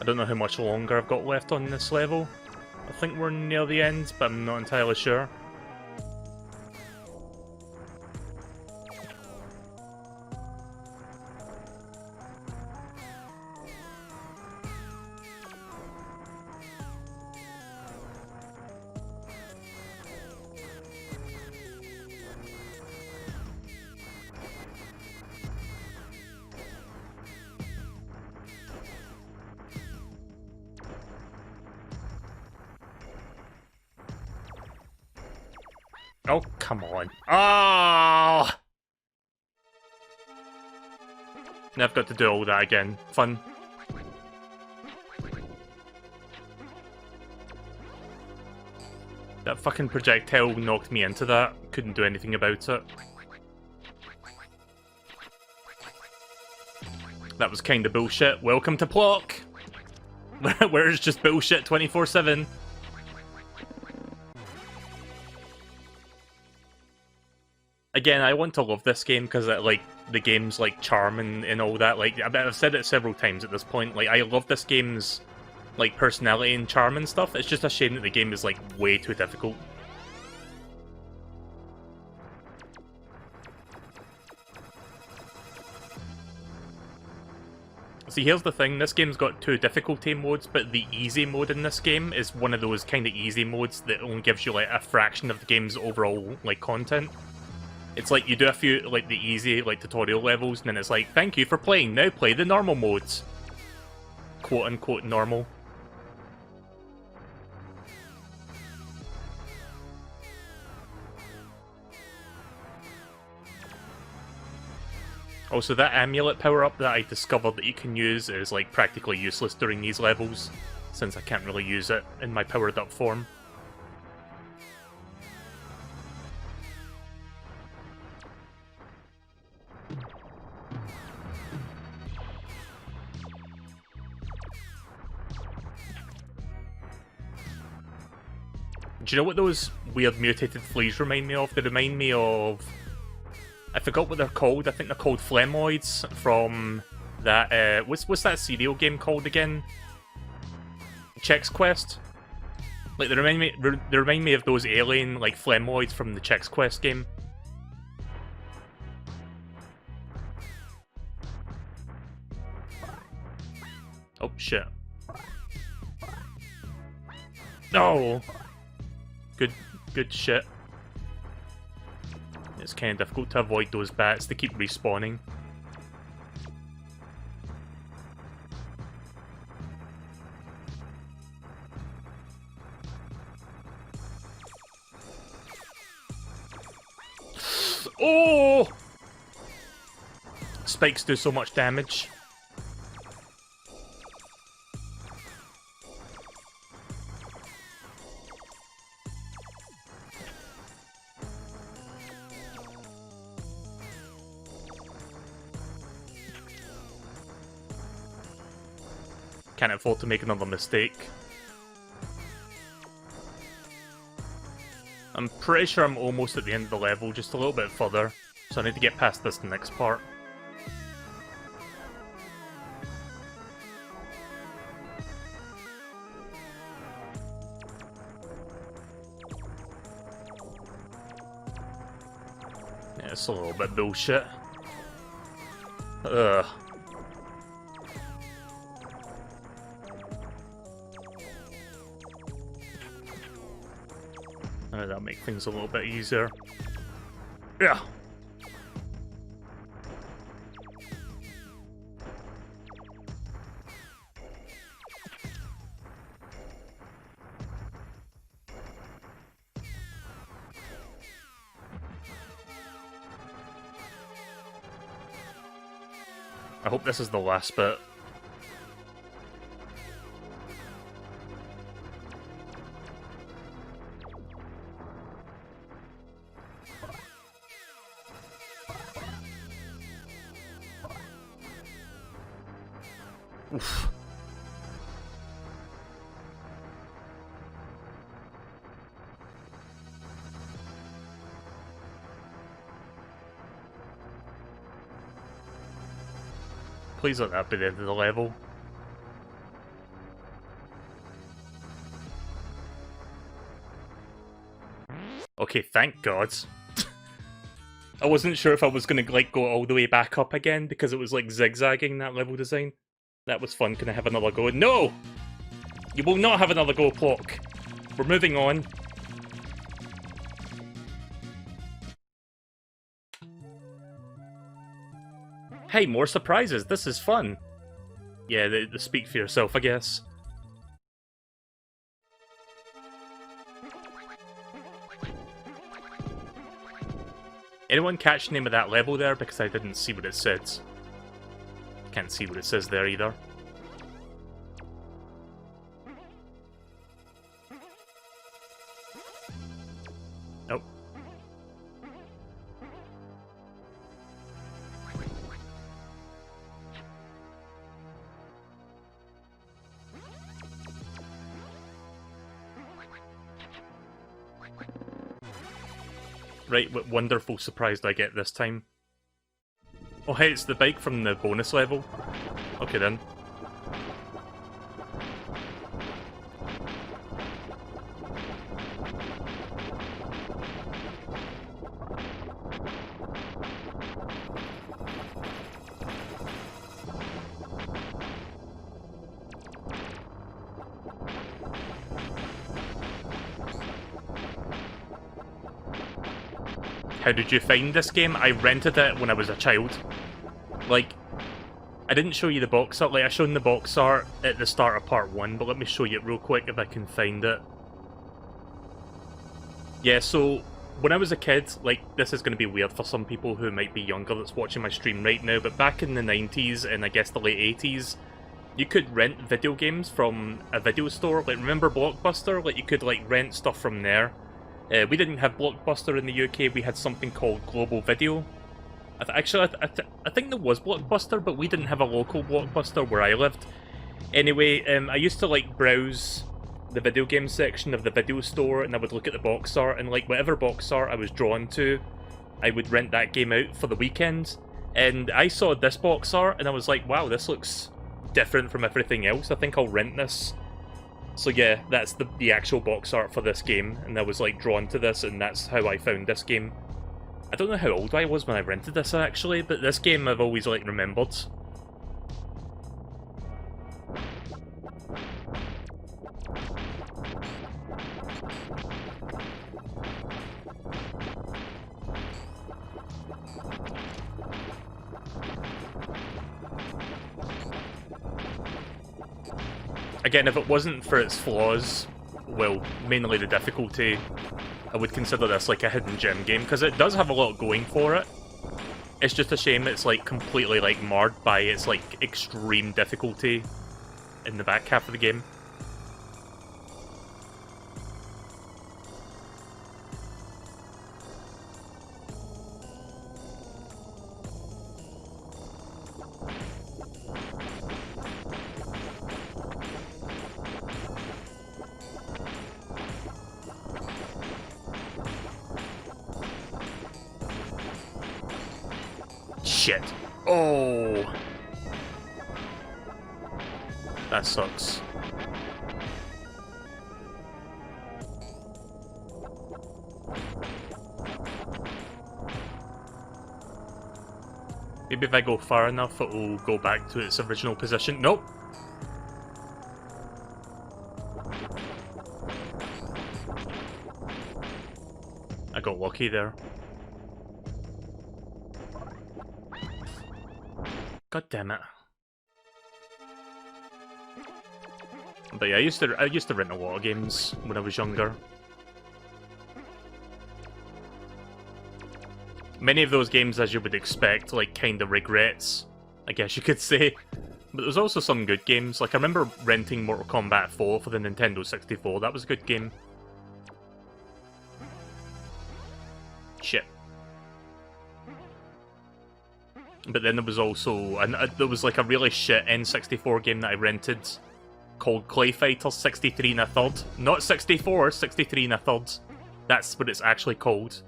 I don't know how much longer I've got left on this level. I think we're near the end, but I'm not entirely sure. Oh, come on. Oh! Now I've got to do all that again. Fun. That fucking projectile knocked me into that. Couldn't do anything about it. That was kinda bullshit. Welcome to Plok! Where it's just bullshit 24/7. Again, I want to love this game because like the game's like charm and all that. Like I've said it several times at this point. Like I love this game's like personality and charm and stuff. It's just a shame that the game is like way too difficult. See, here's the thing, this game's got 2 difficulty modes, but the easy mode in this game is one of those kind of easy modes that only gives you like a fraction of the game's overall like content. It's like you do a few like the easy like tutorial levels, and then it's like, thank you for playing, now play the normal modes. Quote unquote normal. Also, that amulet power-up that I discovered that you can use is like practically useless during these levels, since I can't really use it in my powered-up form. Do you know what those weird mutated fleas remind me of? They remind me of... I forgot what they're called. I think they're called Phlegmoids from that... what's that cereal game called again? Chex Quest? Like, they remind me of those alien, like, Phlegmoids from the Chex Quest game. Oh, shit. No! Good shit. It's kind of difficult to avoid those bats, they keep respawning. Oh! Spikes do so much damage. Can't afford to make another mistake. I'm pretty sure I'm almost at the end of the level, just a little bit further, so I need to get past this next part. Yeah, it's a little bit bullshit. Ugh. That'll make things a little bit easier. Yeah. I hope this is the last bit. Oof. Please let that be the end of the level. Okay, thank God. I wasn't sure if I was gonna like go all the way back up again because it was like zigzagging that level design. That was fun. Can I have another go? No! You will not have another go, Plok. We're moving on. Hey, more surprises. This is fun. Yeah, the speak for yourself, I guess. Anyone catch the name of that level there? Because I didn't see what it said. Can't see what it says there either. Nope. Right, what wonderful surprise do I get this time? Oh hey, it's the bike from the bonus level. Okay then. How did you find this game? I rented it when I was a child. Like, I didn't show you the box art. Like, I showed the box art at the start of part 1, but let me show you it real quick if I can find it. Yeah, so, when I was a kid, like, this is going to be weird for some people who might be younger that's watching my stream right now, but back in the 90s and I guess the late 80s, you could rent video games from a video store. Like, remember Blockbuster? Like, you could, like, rent stuff from there. We didn't have Blockbuster in the UK, we had something called Global Video. I think there was Blockbuster, but we didn't have a local Blockbuster where I lived. Anyway, I used to like browse the video game section of the video store, and I would look at the box art, and like whatever box art I was drawn to, I would rent that game out for the weekend. And I saw this box art, and I was like, wow, this looks different from everything else, I think I'll rent this. So yeah, that's the actual box art for this game, and I was like drawn to this, and that's how I found this game. I don't know how old I was when I rented this actually, but this game I've always like remembered. Again, if it wasn't for its flaws, well, mainly the difficulty, I would consider this like a hidden gem game, because it does have a lot going for it. It's just a shame it's like completely like marred by its like extreme difficulty in the back half of the game. Shit. Oh. That sucks. Maybe if I go far enough, it will go back to its original position. Nope. I got lucky there. God damn it. But yeah, I used to rent a lot of games when I was younger. Many of those games, as you would expect, like kind of regrets, I guess you could say. But there's also some good games. Like I remember renting Mortal Kombat 4 for the Nintendo 64. That was a good game. Shit. But then there was also, there was like a really shit N64 game that I rented called Clay Fighter 63 1/3. Not 64, 63 1/3. That's what it's actually called.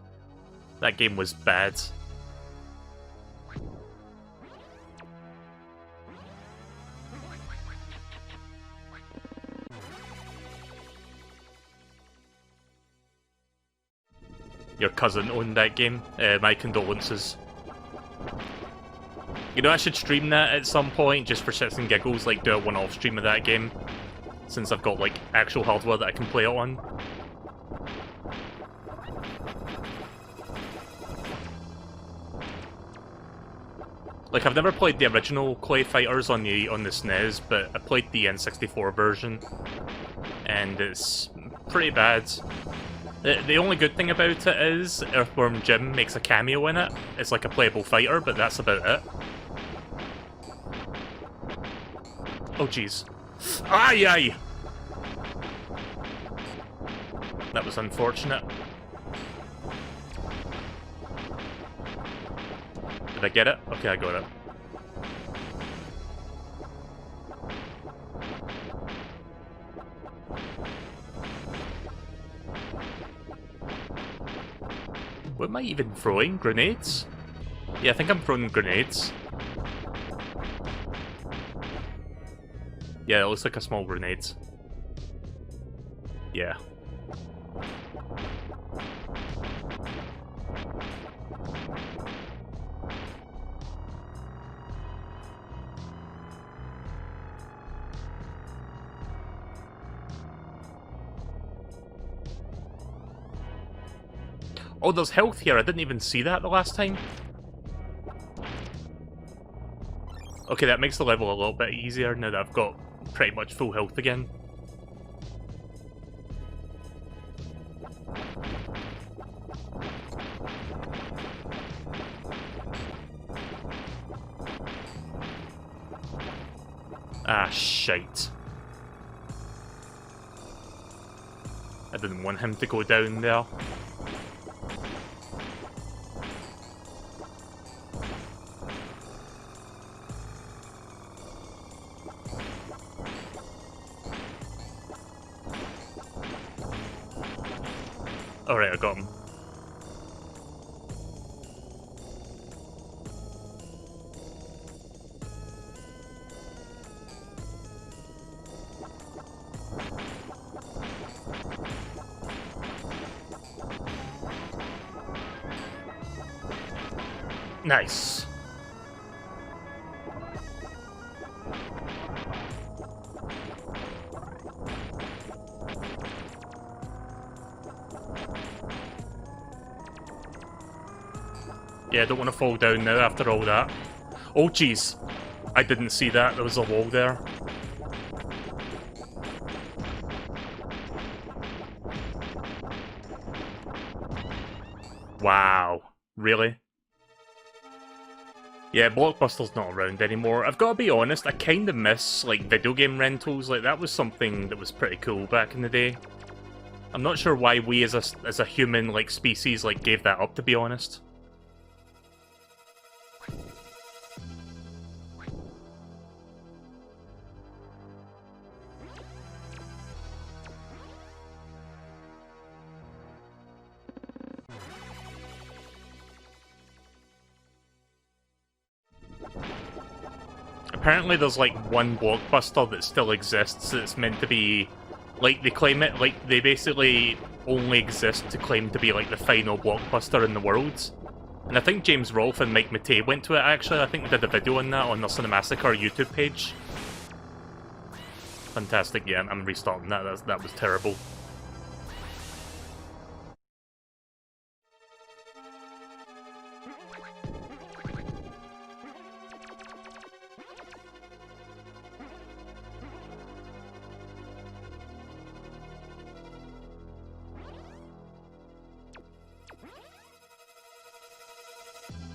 That game was bad. Your cousin owned that game. My condolences. You know, I should stream that at some point, just for shits and giggles, like do a one-off stream of that game, since I've got, like, actual hardware that I can play it on. Like, I've never played the original Clay Fighters on the SNES, but I played the N64 version, and it's pretty bad. The only good thing about it is Earthworm Jim makes a cameo in it. It's like a playable fighter, but that's about it. Oh jeez. Aye aye! That was unfortunate. Did I get it? Okay, I got it. What am I even throwing? Grenades? Yeah, I think I'm throwing grenades. Yeah, it looks like a small grenade. Yeah. Oh, there's health here. I didn't even see that the last time. Okay, that makes the level a little bit easier now that I've got pretty much full health again. Ah, shite. I didn't want him to go down there. Alright, I got him. Nice. Yeah, I don't want to fall down now after all that. Oh, jeez. I didn't see that. There was a wall there. Wow. Really? Yeah, Blockbuster's not around anymore. I've got to be honest, I kind of miss, like, video game rentals. Like, that was something that was pretty cool back in the day. I'm not sure why we as a human, like, species, like, gave that up, to be honest. Apparently there's like one Blockbuster that still exists that's meant to be, like, they claim it, like, they basically only exist to claim to be like the final Blockbuster in the world. And I think James Rolfe and Mike Matei went to it actually. I think we did a video on that on the Cinemassacre YouTube page. Fantastic, yeah, I'm restarting that. That was terrible.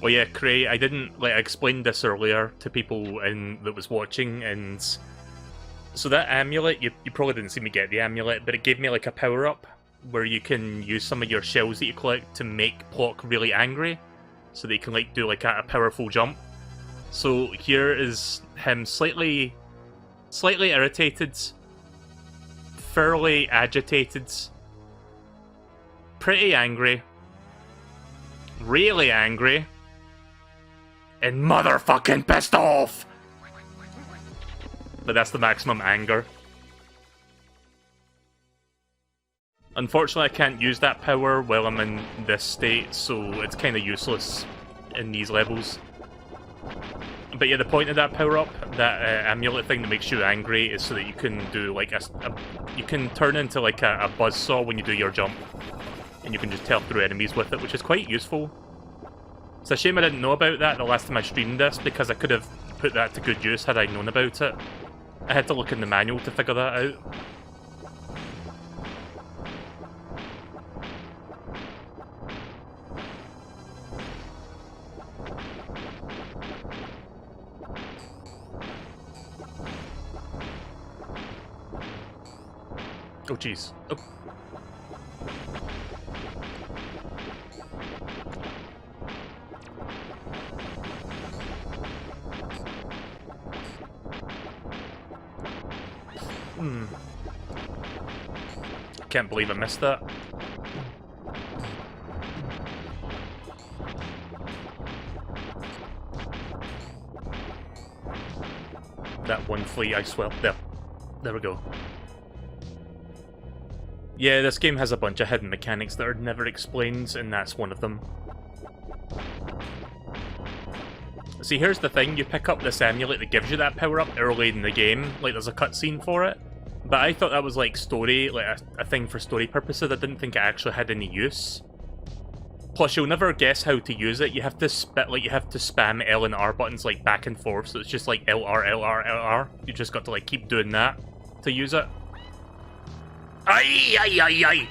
Oh yeah, Cray, I didn't, like, I explained this earlier to people that was watching, and so that amulet, you probably didn't see me get the amulet, but it gave me like a power-up where you can use some of your shells that you collect to make Plok really angry, so that he can, like, do like a powerful jump. So here is him slightly irritated, fairly agitated, pretty angry, really angry, and motherfucking pissed off! But that's the maximum anger. Unfortunately, I can't use that power while I'm in this state, so it's kind of useless in these levels. But yeah, the point of that power-up, that amulet thing that makes you angry, is so that you can do like you can turn into like a buzzsaw when you do your jump. And you can just tear through enemies with it, which is quite useful. It's a shame I didn't know about that the last time I streamed this, because I could have put that to good use had I known about it. I had to look in the manual to figure that out. Oh jeez. Oh. I can't believe I missed that. that one flea I swept there. There we go. Yeah, this game has a bunch of hidden mechanics that are never explained, and that's one of them. See, here's the thing, you pick up this amulet that gives you that power-up early in the game, like there's a cutscene for it, but I thought that was like story, like a thing for story purposes. I didn't think it actually had any use. Plus, you'll never guess how to use it. You have to spam L and R buttons like back and forth, so it's just like LR, LR, LR. You just got to like keep doing that to use it. Aye, aye, aye, aye!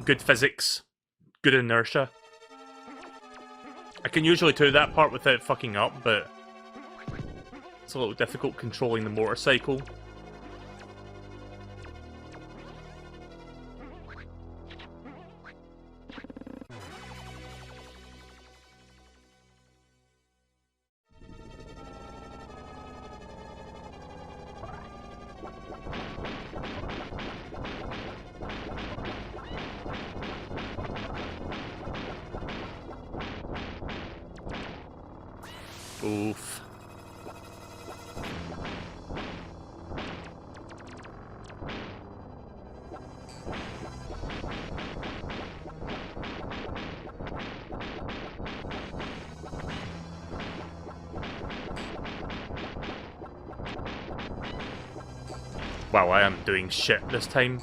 Good physics. Good inertia. I can usually do that part without fucking up, but it's a little difficult controlling the motorcycle. Oof. Wow, I am doing shit this time.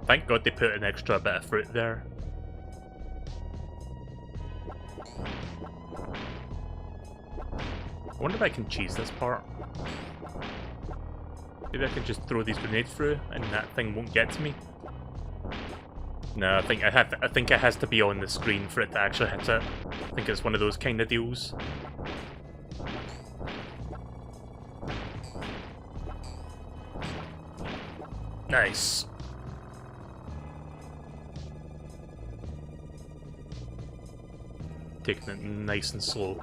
Thank God they put an extra bit of fruit there. I wonder if I can cheese this part. Maybe I can just throw these grenades through and that thing won't get to me. No, I think it has to be on the screen for it to actually hit it. I think it's one of those kind of deals. Nice. Taking it nice and slow.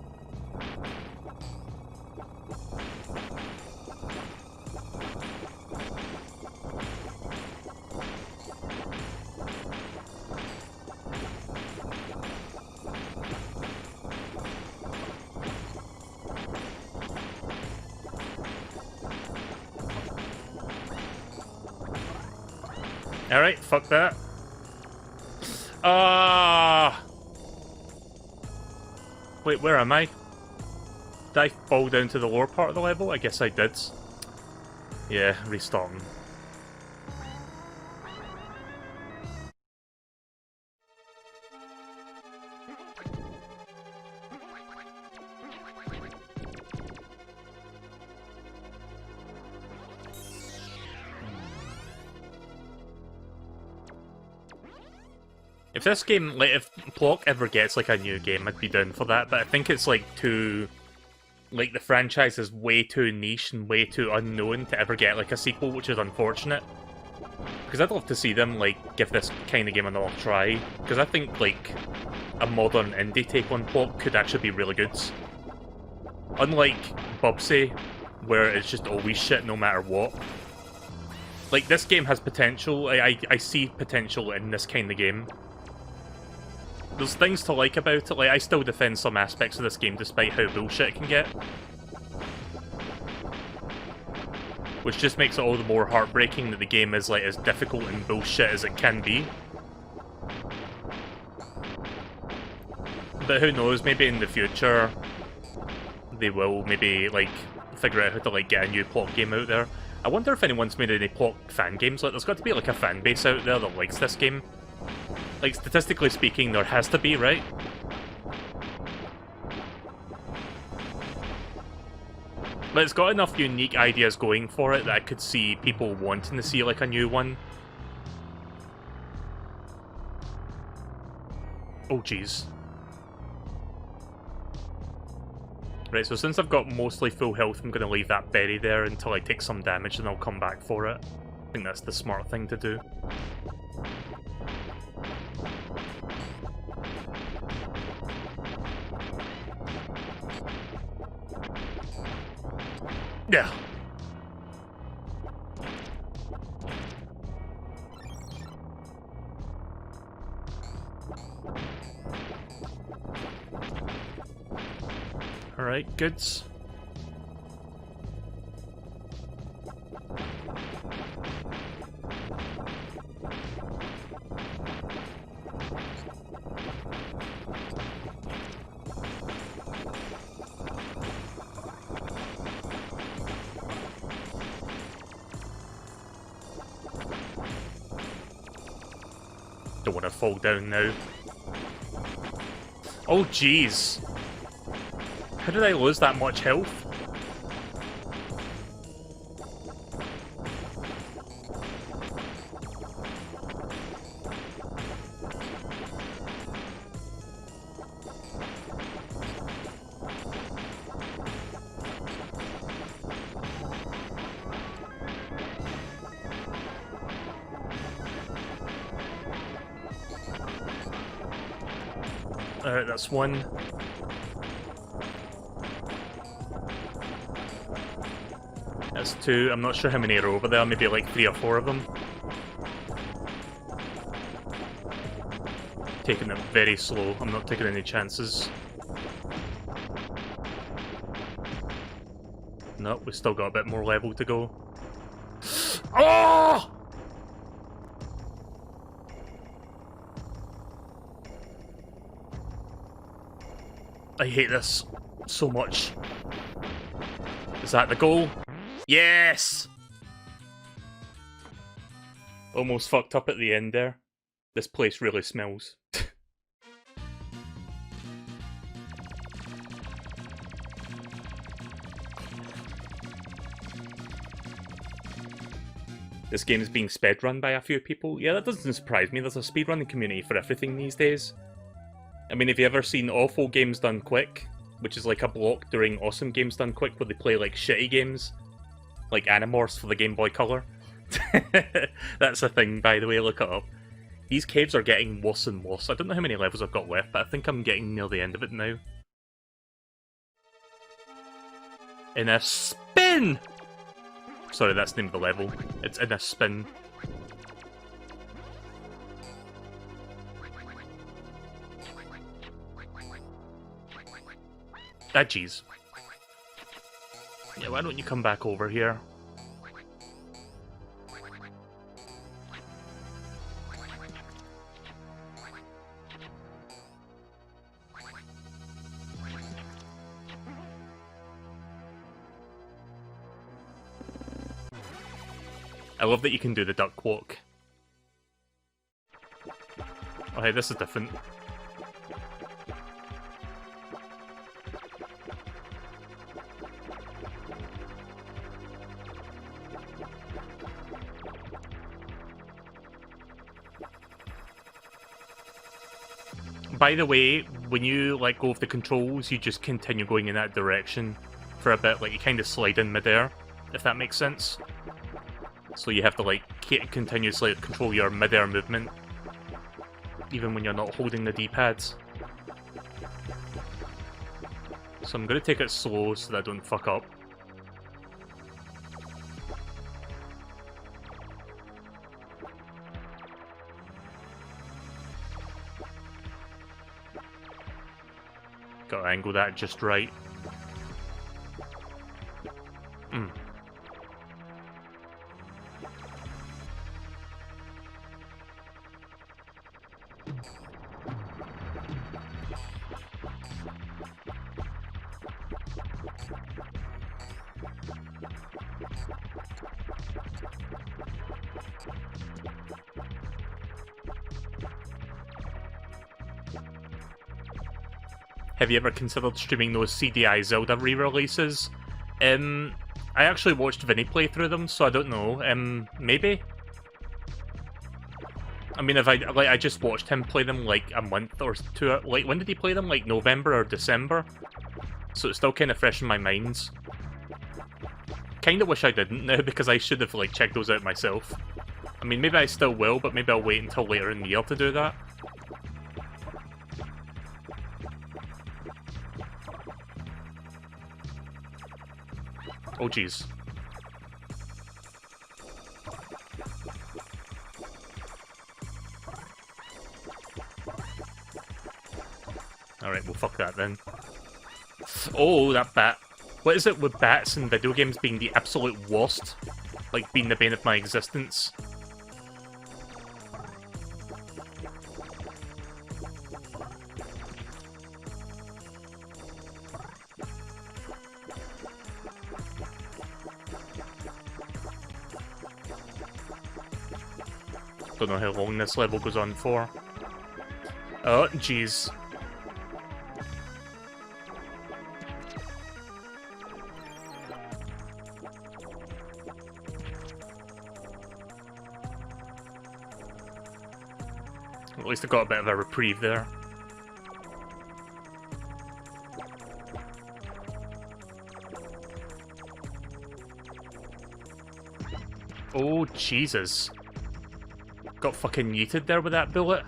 Alright, fuck that. Wait, where am I? Did I fall down to the lower part of the level? I guess I did. Yeah, restarting. If this game, like, if Plok ever gets, like, a new game, I'd be down for that, but I think it's, like, too... Like, the franchise is way too niche and way too unknown to ever get, like, a sequel, which is unfortunate. Because I'd love to see them, like, give this kind of game another try, because I think, like, a modern indie take on Plok could actually be really good. Unlike Bubsy, where it's just always shit no matter what. Like, this game has potential. I see potential in this kind of game. There's things to like about it, like, I still defend some aspects of this game despite how bullshit it can get. Which just makes it all the more heartbreaking that the game is, like, as difficult and bullshit as it can be. But who knows, maybe in the future they will maybe, like, figure out how to, like, get a new Plok game out there. I wonder if anyone's made any Plok fan games. Like, there's got to be, like, a fan base out there that likes this game. Like, statistically speaking, there has to be, right? But it's got enough unique ideas going for it that I could see people wanting to see, like, a new one. Oh, jeez. Right, so since I've got mostly full health, I'm going to leave that berry there until I take some damage, and I'll come back for it. I think that's the smart thing to do. Yeah. Alright, goods. Don't want to fall down now. Oh, jeez. How did I lose that much health? Alright, that's one. That's two. I'm not sure how many are over there, maybe like 3 or 4 of them. Taking it very slow, I'm not taking any chances. Nope, we still got a bit more level to go. Oh! I hate this so much. Is that the goal? Yes! Almost fucked up at the end there. This place really smells. This game is being speedrun by a few people. Yeah, that doesn't surprise me. There's a speedrunning community for everything these days. I mean, have you ever seen Awful Games Done Quick? Which is like a block during Awesome Games Done Quick where they play like shitty games. Like Animorphs for the Game Boy Color. That's a thing, by the way, look it up. These caves are getting worse and worse. I don't know how many levels I've got left, but I think I'm getting near the end of it now. In a spin! Sorry, that's the name of the level. It's in a spin. Ah, jeez. Yeah, why don't you come back over here? I love that you can do the duck walk. Oh hey, this is different. By the way, when you let go of the controls, you just continue going in that direction for a bit, like you kind of slide in midair, if that makes sense. So you have to like continuously control your midair movement, even when you're not holding the D-pads. So I'm going to take it slow so that I don't fuck up. Gotta angle that just right. Have you ever considered streaming those CDI Zelda re-releases? I actually watched Vinny play through them, so I don't know. Maybe? I mean, if I just watched him play them like a month or two. Like, when did he play them? Like November or December? So it's still kind of fresh in my mind. Kind of wish I didn't now, because I should have like checked those out myself. I mean, maybe I still will, but maybe I'll wait until later in the year to do that. Oh jeez. Alright, well fuck that then. Oh, that bat. What is it with bats in video games being the absolute worst? Like, being the bane of my existence? Don't know how long this level goes on for. Oh, jeez. At least I got a bit of a reprieve there. Oh, Jesus. Got fucking yeeted there with that bullet.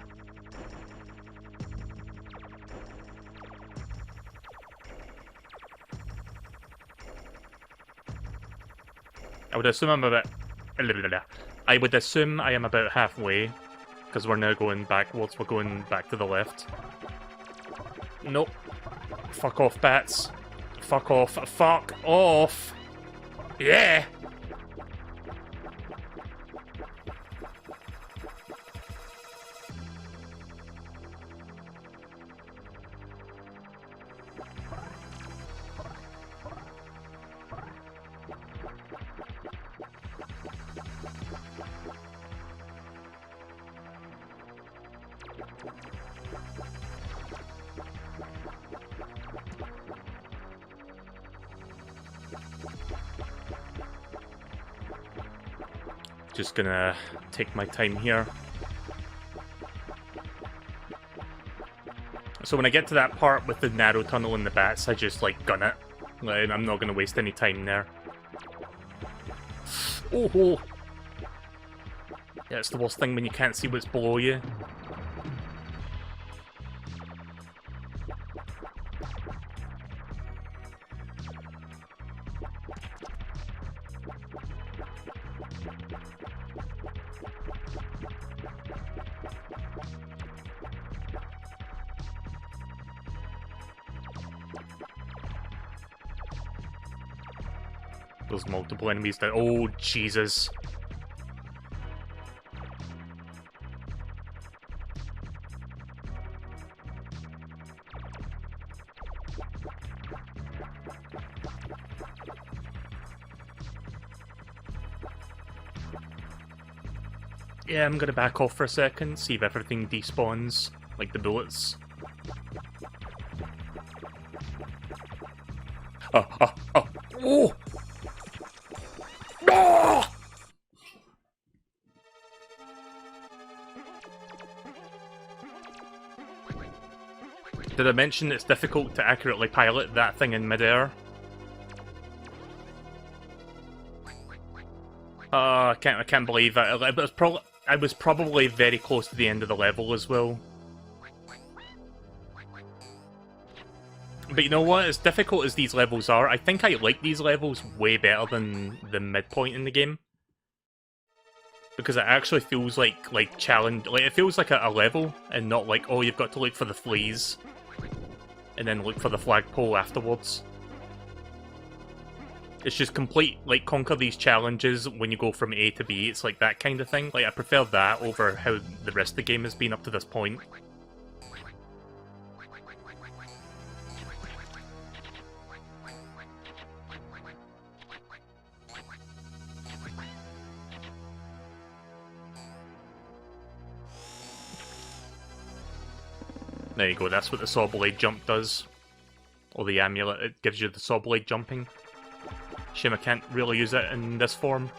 I would assume I'm about... I would assume I am about halfway. Because we're now going backwards, we're going back to the left. Nope. Fuck off, bats. Fuck off. Fuck off! Yeah! Just gonna take my time here. So when I get to that part with the narrow tunnel and the bats, I just, like, gun it. Like, I'm not gonna waste any time there. Oh, oh! Yeah, it's the worst thing when you can't see what's below you. Those multiple enemies that... Oh, Jesus. Yeah, I'm gonna back off for a second, see if everything despawns, like the bullets. Oh! Oh! Did I mention it's difficult to accurately pilot that thing in midair? I can't believe that. I was probably very close to the end of the level as well. But you know what? As difficult as these levels are, I think I like these levels way better than the midpoint in the game. Because it actually feels like challenge, like it feels like a level, and not like, oh, you've got to look for the fleas, and then look for the flagpole afterwards. It's just complete, like, conquer these challenges when you go from A to B. It's like that kind of thing. Like, I prefer that over how the rest of the game has been up to this point. There you go, that's what the saw blade jump does. Or the amulet, it gives you the saw blade jumping. Shame I can't really use it in this form.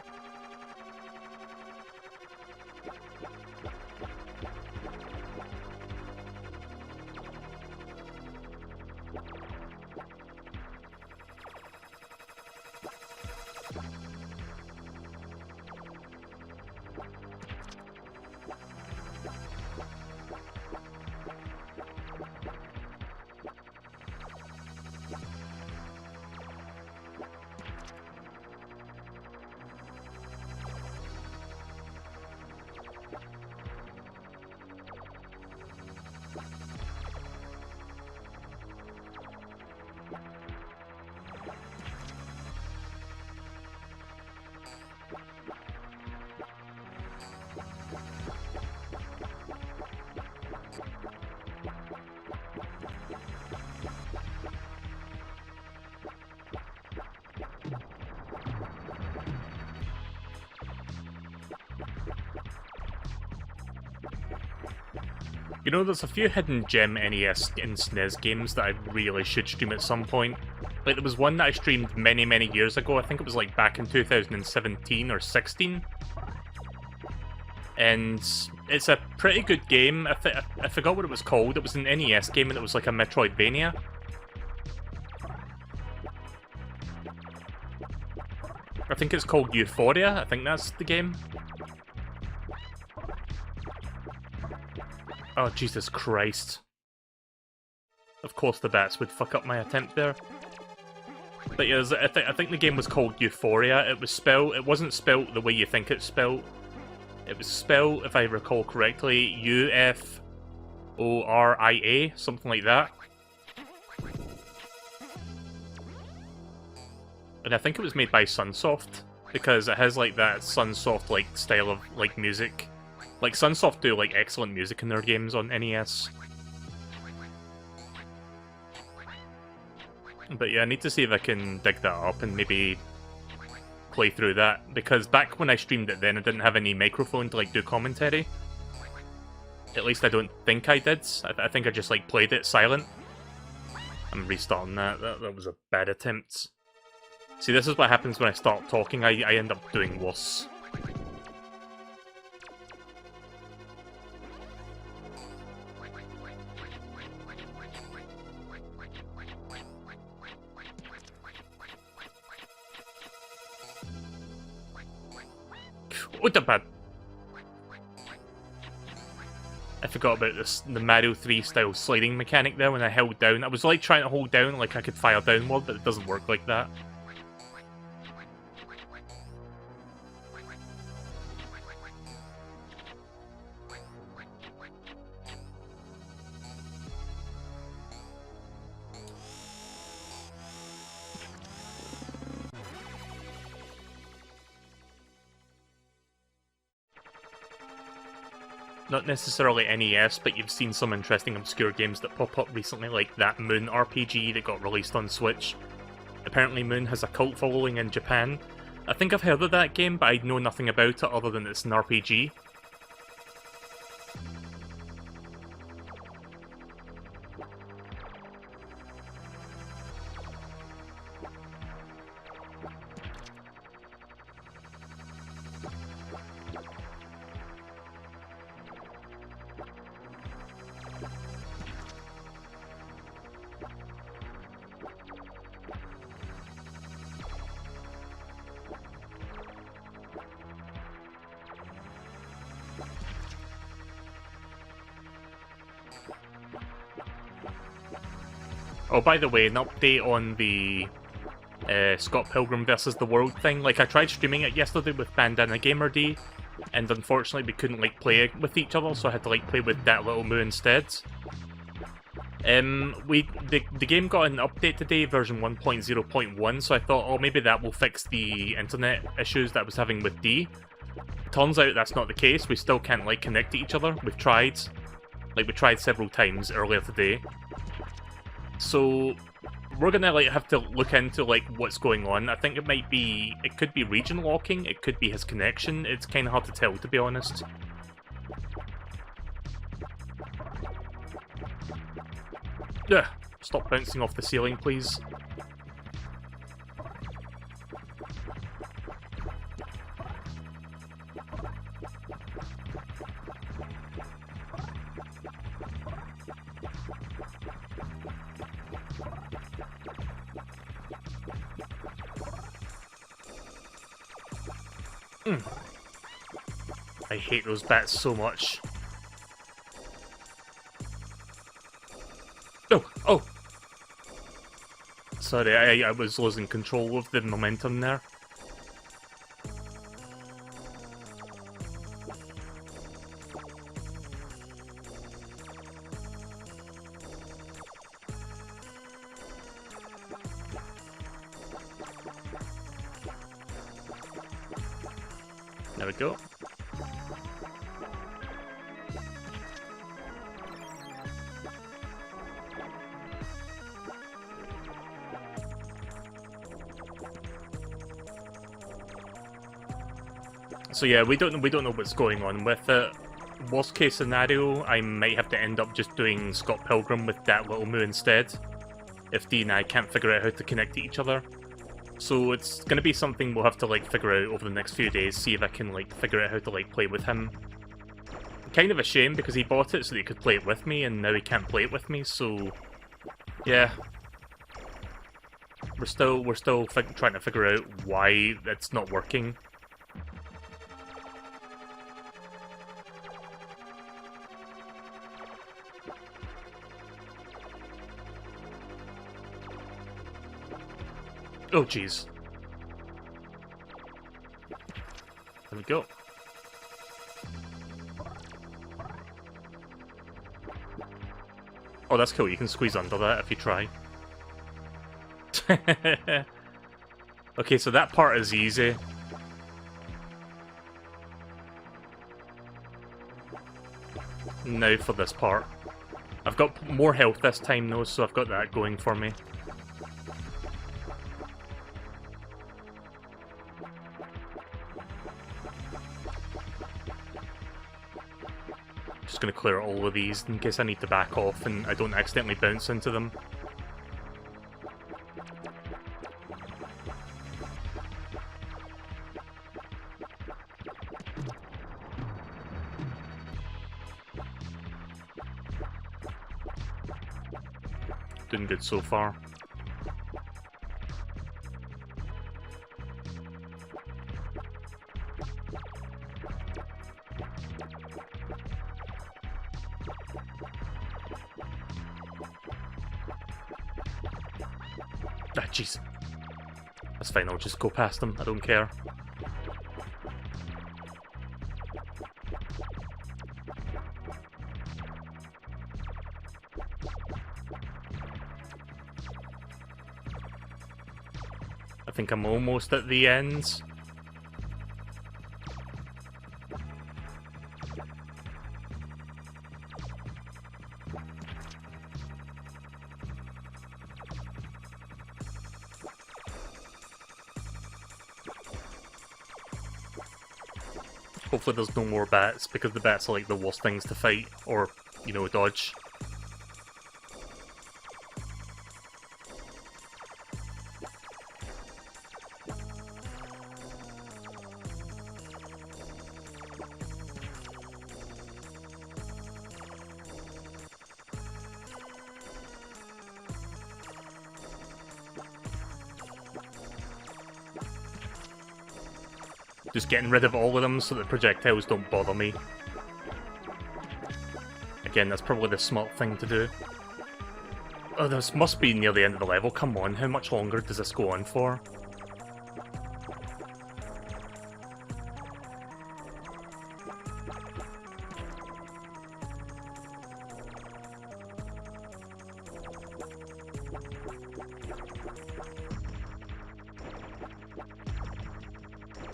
You know, there's a few hidden gem NES and SNES games that I really should stream at some point. Like, there was one that I streamed many, many years ago. I think it was like back in 2017 or 16. And it's a pretty good game. I forgot what it was called. It was an NES game and it was like a Metroidvania. I think it's called Euphoria. I think that's the game. Oh, Jesus Christ. Of course the bats would fuck up my attempt there. But yeah, I think the game was called Euphoria. It wasn't spelt the way you think it's spelt. It was spelt, if I recall correctly, U-F-O-R-I-A, something like that. And I think it was made by Sunsoft, because it has like that Sunsoft like style of like music. Like, Sunsoft do, like, excellent music in their games on NES. But yeah, I need to see if I can dig that up and maybe play through that. Because back when I streamed it then, I didn't have any microphone to, like, do commentary. At least I don't think I did. I think I just, like, played it silent. I'm restarting that. That was a bad attempt. See, this is what happens when I start talking. I end up doing worse. What the bad? I forgot about the Mario 3 style sliding mechanic there when I held down. I was like trying to hold down like I could fire downward, but it doesn't work like that. Not necessarily NES, but you've seen some interesting obscure games that pop up recently, like that Moon RPG that got released on Switch. Apparently Moon has a cult following in Japan. I think I've heard of that game, but I know nothing about it other than it's an RPG. Oh, by the way, an update on the Scott Pilgrim vs. the World thing. Like, I tried streaming it yesterday with Bandana Gamer D, and unfortunately we couldn't, like, play with each other, so I had to, like, play with that little moo instead. The game got an update today, version 1.0.1, so I thought, oh, maybe that will fix the internet issues that I was having with D. Turns out that's not the case. We still can't, like, connect to each other. We've tried. Like, we tried several times earlier today. So we're gonna like have to look into like what's going on. I think it could be region locking, it could be his connection. It's kind of hard to tell, to be honest. Ugh, stop bouncing off the ceiling, please. I hate those bats so much. Oh! Sorry, I was losing control of the momentum there. There we go. So yeah, we don't know what's going on with it. Worst case scenario, I might have to end up just doing Scott Pilgrim with that little moo instead, if Dee and I can't figure out how to connect to each other. So it's gonna be something we'll have to like figure out over the next few days, see if I can like figure out how to like play with him. Kind of a shame because he bought it so that he could play it with me, and now he can't play it with me, so yeah. We're still trying to figure out why it's not working. Oh, jeez. There we go. Oh, that's cool. You can squeeze under that if you try. Okay, so that part is easy. Now for this part. I've got more health this time though, so I've got that going for me. Just gonna clear all of these in case I need to back off and I don't accidentally bounce into them. Doing good so far. Ah, jeez. That's fine, I'll just go past them, I don't care. I think I'm almost at the ends. Hopefully there's no more bats, because the bats are like the worst things to fight, or, you know, dodge. Just getting rid of all of them so that projectiles don't bother me. Again, that's probably the smart thing to do. Oh, this must be near the end of the level. Come on, how much longer does this go on for?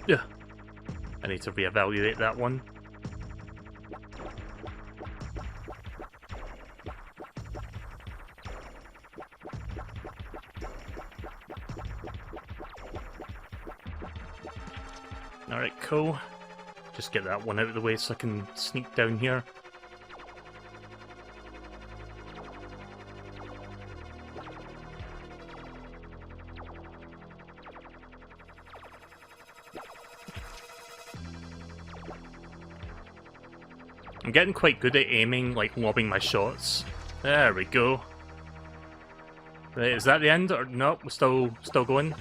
Yeah. I need to reevaluate that one. Alright, cool. Just get that one out of the way so I can sneak down here. I'm getting quite good at aiming, like lobbing my shots. There we go. Right, is that the end? Or no, we're still going?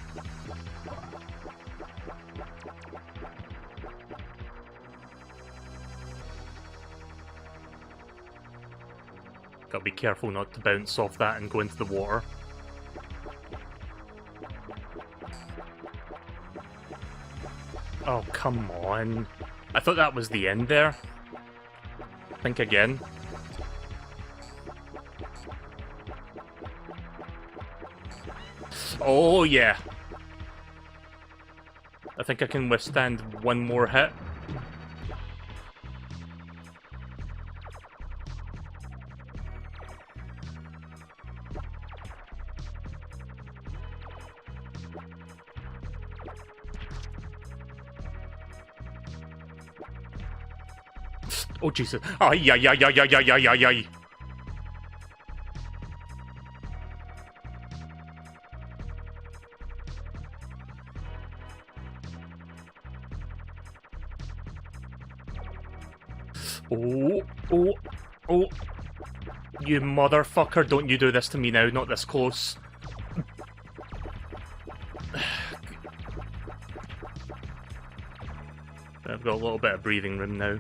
Gotta be careful not to bounce off that and go into the water. Oh, come on. I thought that was the end there. Think again. Oh, yeah. I think I can withstand one more hit. Oh, Jesus. Ay, ay, ay, ay, ay, ay, ay, ay, ay. Oh, oh, oh. You motherfucker, don't you do this to me now, not this close. I've got a little bit of breathing room now.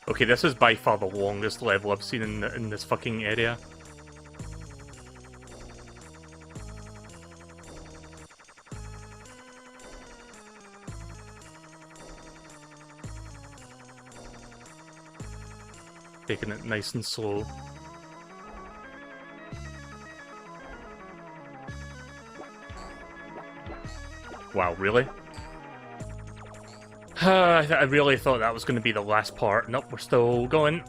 Okay, this is by far the longest level I've seen in this fucking area. Taking it nice and slow. Wow, really? I really thought that was going to be the last part. Nope, we're still going.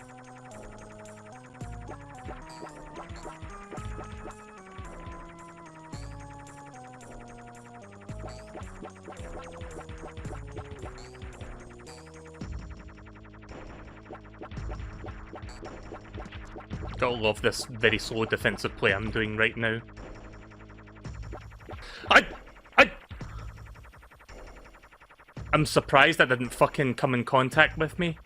Gotta love this very slow defensive play I'm doing right now. I'm surprised that didn't fucking come in contact with me.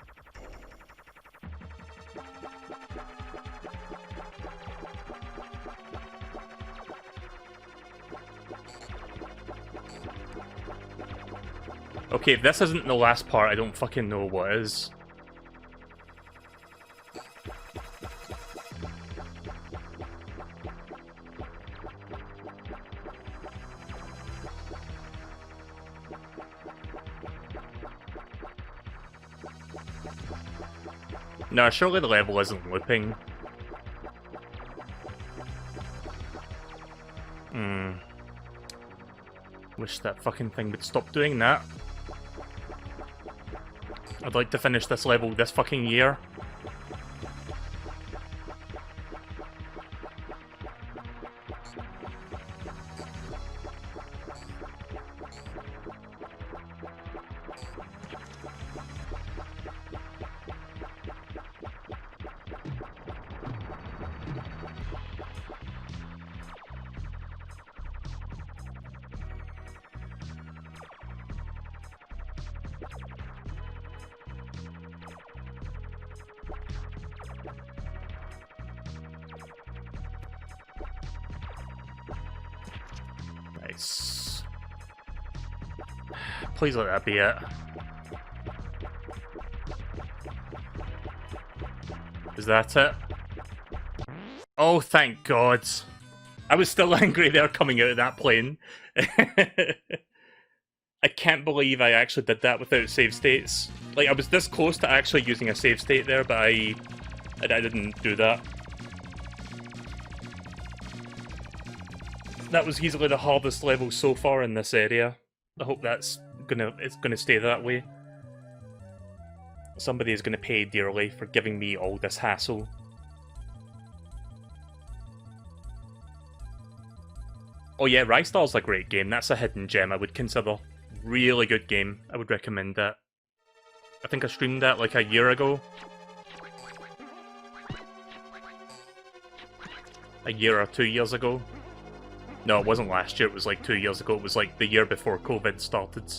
Okay, if this isn't the last part, I don't fucking know what is. No, surely the level isn't looping. Wish that fucking thing would stop doing that. I'd like to finish this level this fucking year. Nice. Please let that be it. Is that it? Oh, thank God. I was still angry there coming out of that plane. I can't believe I actually did that without save states. Like, I was this close to actually using a save state there, but I didn't do that. That was easily the hardest level so far in this area. I hope it's gonna stay that way. Somebody is gonna pay dearly for giving me all this hassle. Oh yeah, Rystar's a great game. That's a hidden gem I would consider. Really good game. I would recommend that. I think I streamed that like a year ago. A year or 2 years ago. No, it wasn't last year, it was like 2 years ago. It was like the year before COVID started.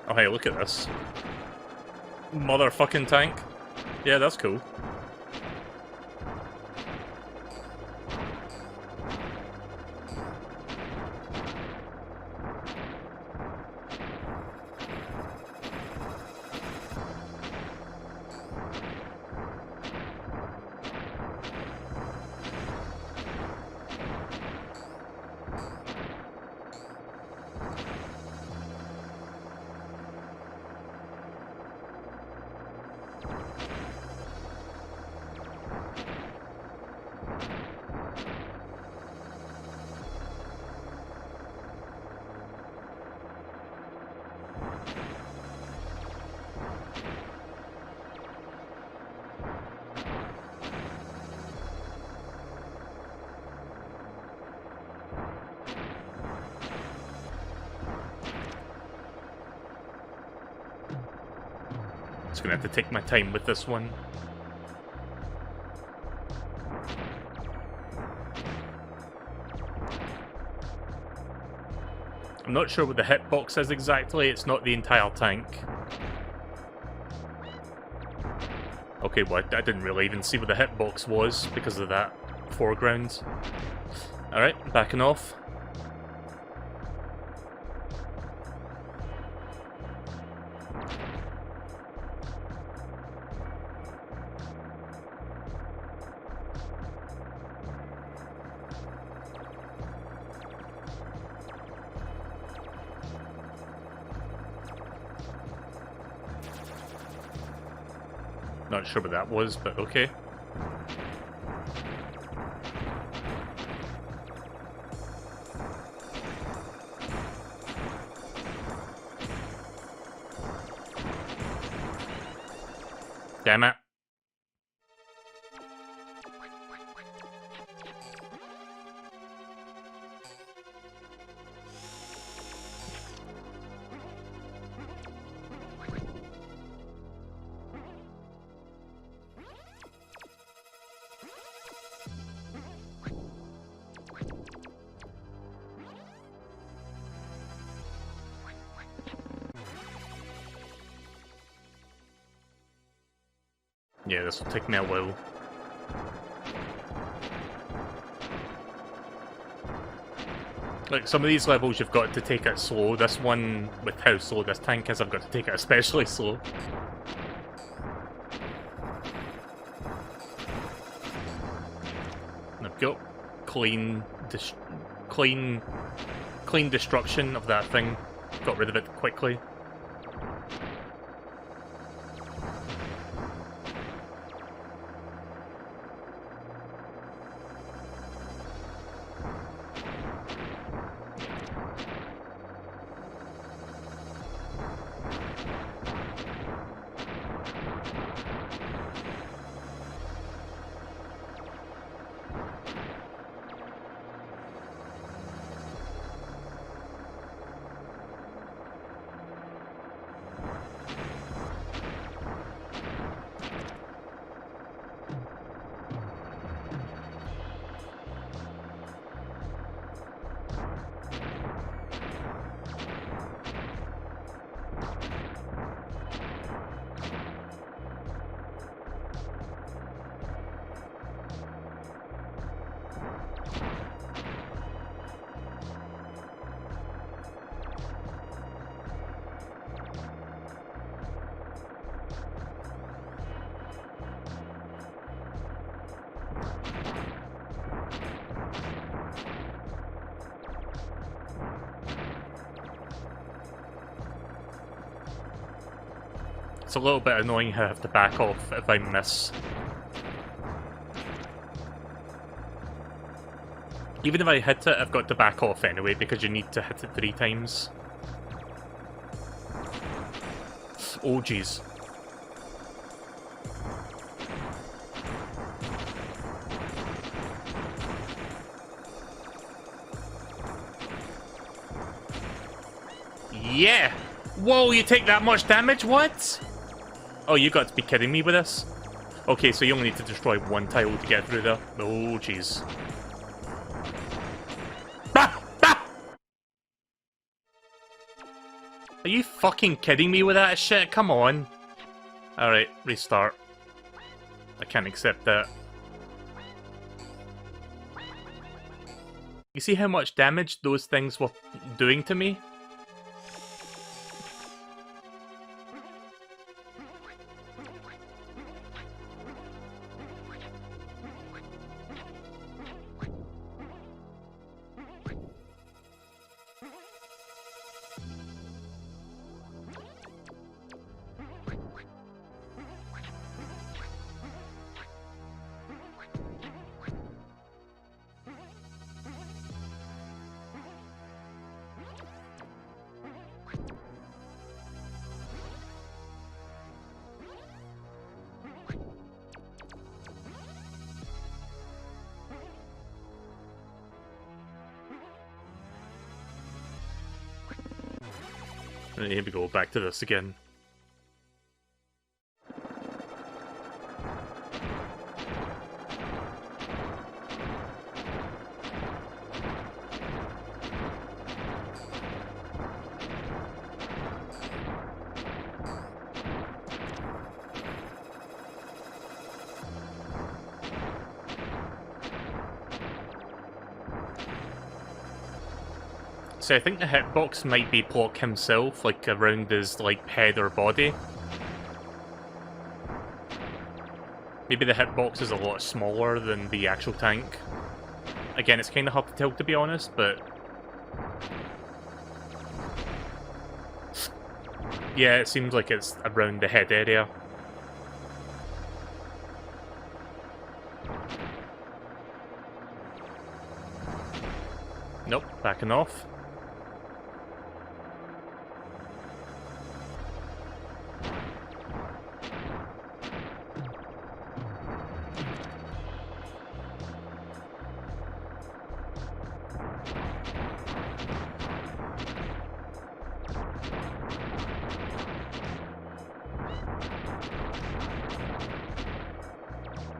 Oh hey, look at this. Motherfucking tank. Yeah, that's cool. Just gonna have to take my time with this one. I'm not sure what the hitbox is exactly, it's not the entire tank. Okay, well, I didn't really even see what the hitbox was because of that foreground. Alright, backing off. Not sure what that was, but okay. Damn it. Yeah, this will take me a while. Like, some of these levels you've got to take it slow. This one, with how slow this tank is, I've got to take it especially slow. And I've got clean destruction of that thing. Got rid of it quickly. It's a little bit annoying how I have to back off if I miss. Even if I hit it, I've got to back off anyway, because you need to hit it 3 times. Oh, jeez. Yeah! Whoa, you take that much damage? What? Oh, you got to be kidding me with this? Okay, so you only need to destroy 1 tile to get through there. Oh, jeez. Are you fucking kidding me with that shit? Come on. Alright, restart. I can't accept that. You see how much damage those things were doing to me? And here we go, back to this again. So I think the hitbox might be Plok himself, like around his like head or body. Maybe the hitbox is a lot smaller than the actual tank. Again, it's kind of hard to tell, to be honest, but... yeah, it seems like it's around the head area. Nope, backing off.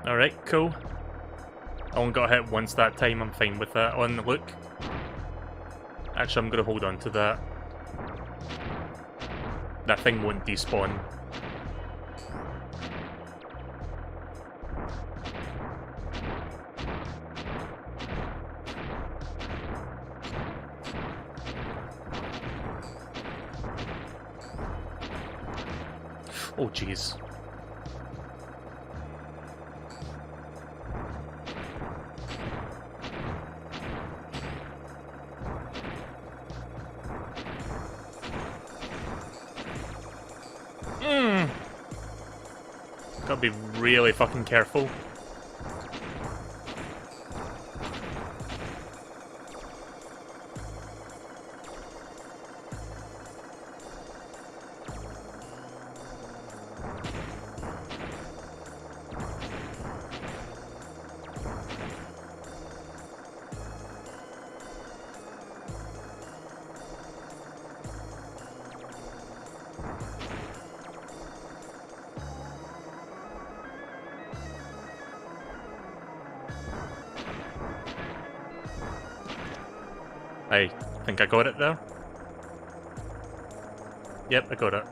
Alright, cool. I only got hit once that time, I'm fine with that. On the look. Actually, I'm gonna hold on to that. That thing won't despawn. Oh, jeez. Gotta be really fucking careful. I think I got it there. Yep, I got it.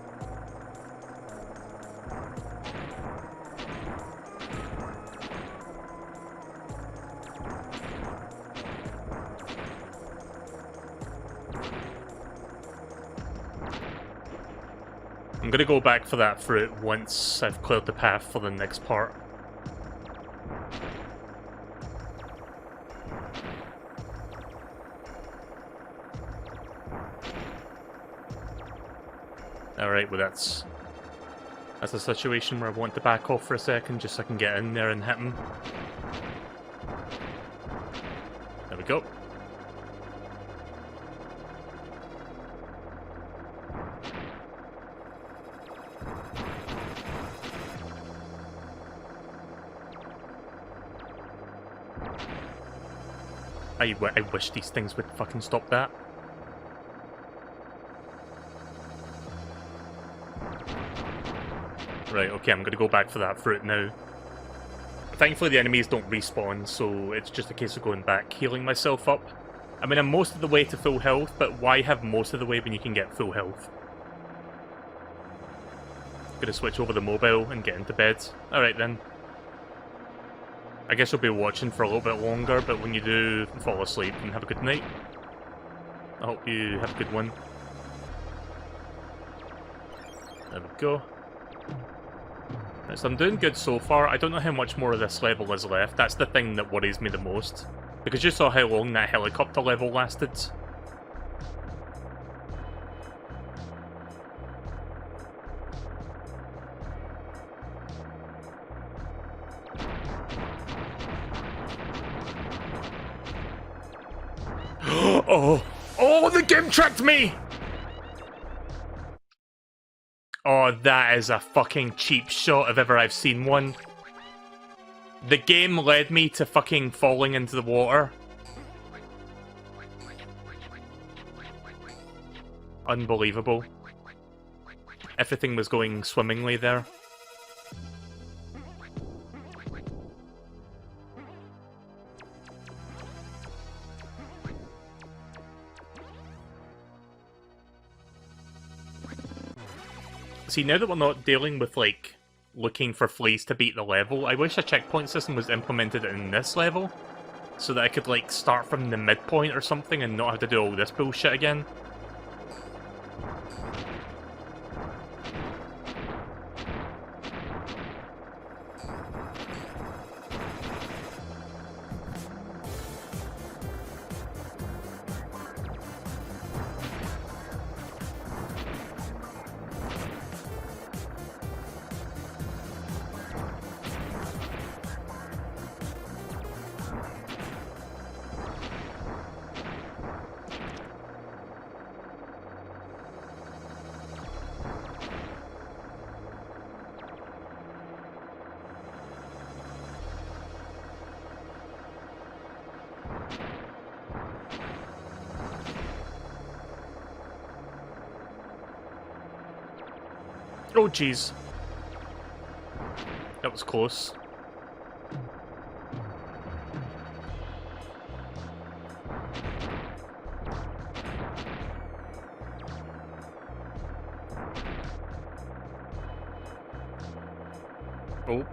I'm gonna go back for that fruit once I've cleared the path for the next part. Alright, well that's a situation where I want to back off for a second just so I can get in there and hit him. There we go. I wish these things would fucking stop that. Right, okay, I'm gonna go back for that fruit now. Thankfully the enemies don't respawn, so it's just a case of going back, healing myself up. I mean, I'm most of the way to full health, but why have most of the way when you can get full health? Gonna switch over the mobile and get into bed. Alright then. I guess you'll be watching for a little bit longer, but when you do fall asleep, then have a good night. I hope you have a good one. There we go. Right, so I'm doing good so far. I don't know how much more of this level is left. That's the thing that worries me the most. Because you saw how long that helicopter level lasted. Oh! Oh, the game tricked me! Oh, that is a fucking cheap shot if ever I've seen one. The game led me to fucking falling into the water. Unbelievable. Everything was going swimmingly there. See, now that we're not dealing with, like, looking for fleas to beat the level, I wish a checkpoint system was implemented in this level. so that I could, like, start from the midpoint or something and not have to do all this bullshit again. Oh, jeez. That was close. Oh.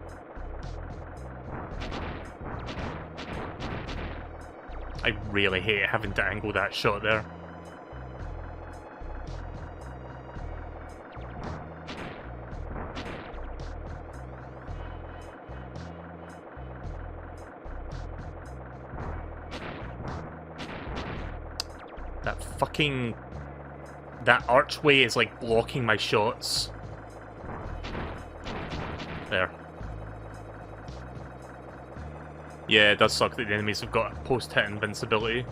I really hate having to angle that shot there. That archway is like blocking my shots. There. Yeah, it does suck that the enemies have got post-hit invincibility.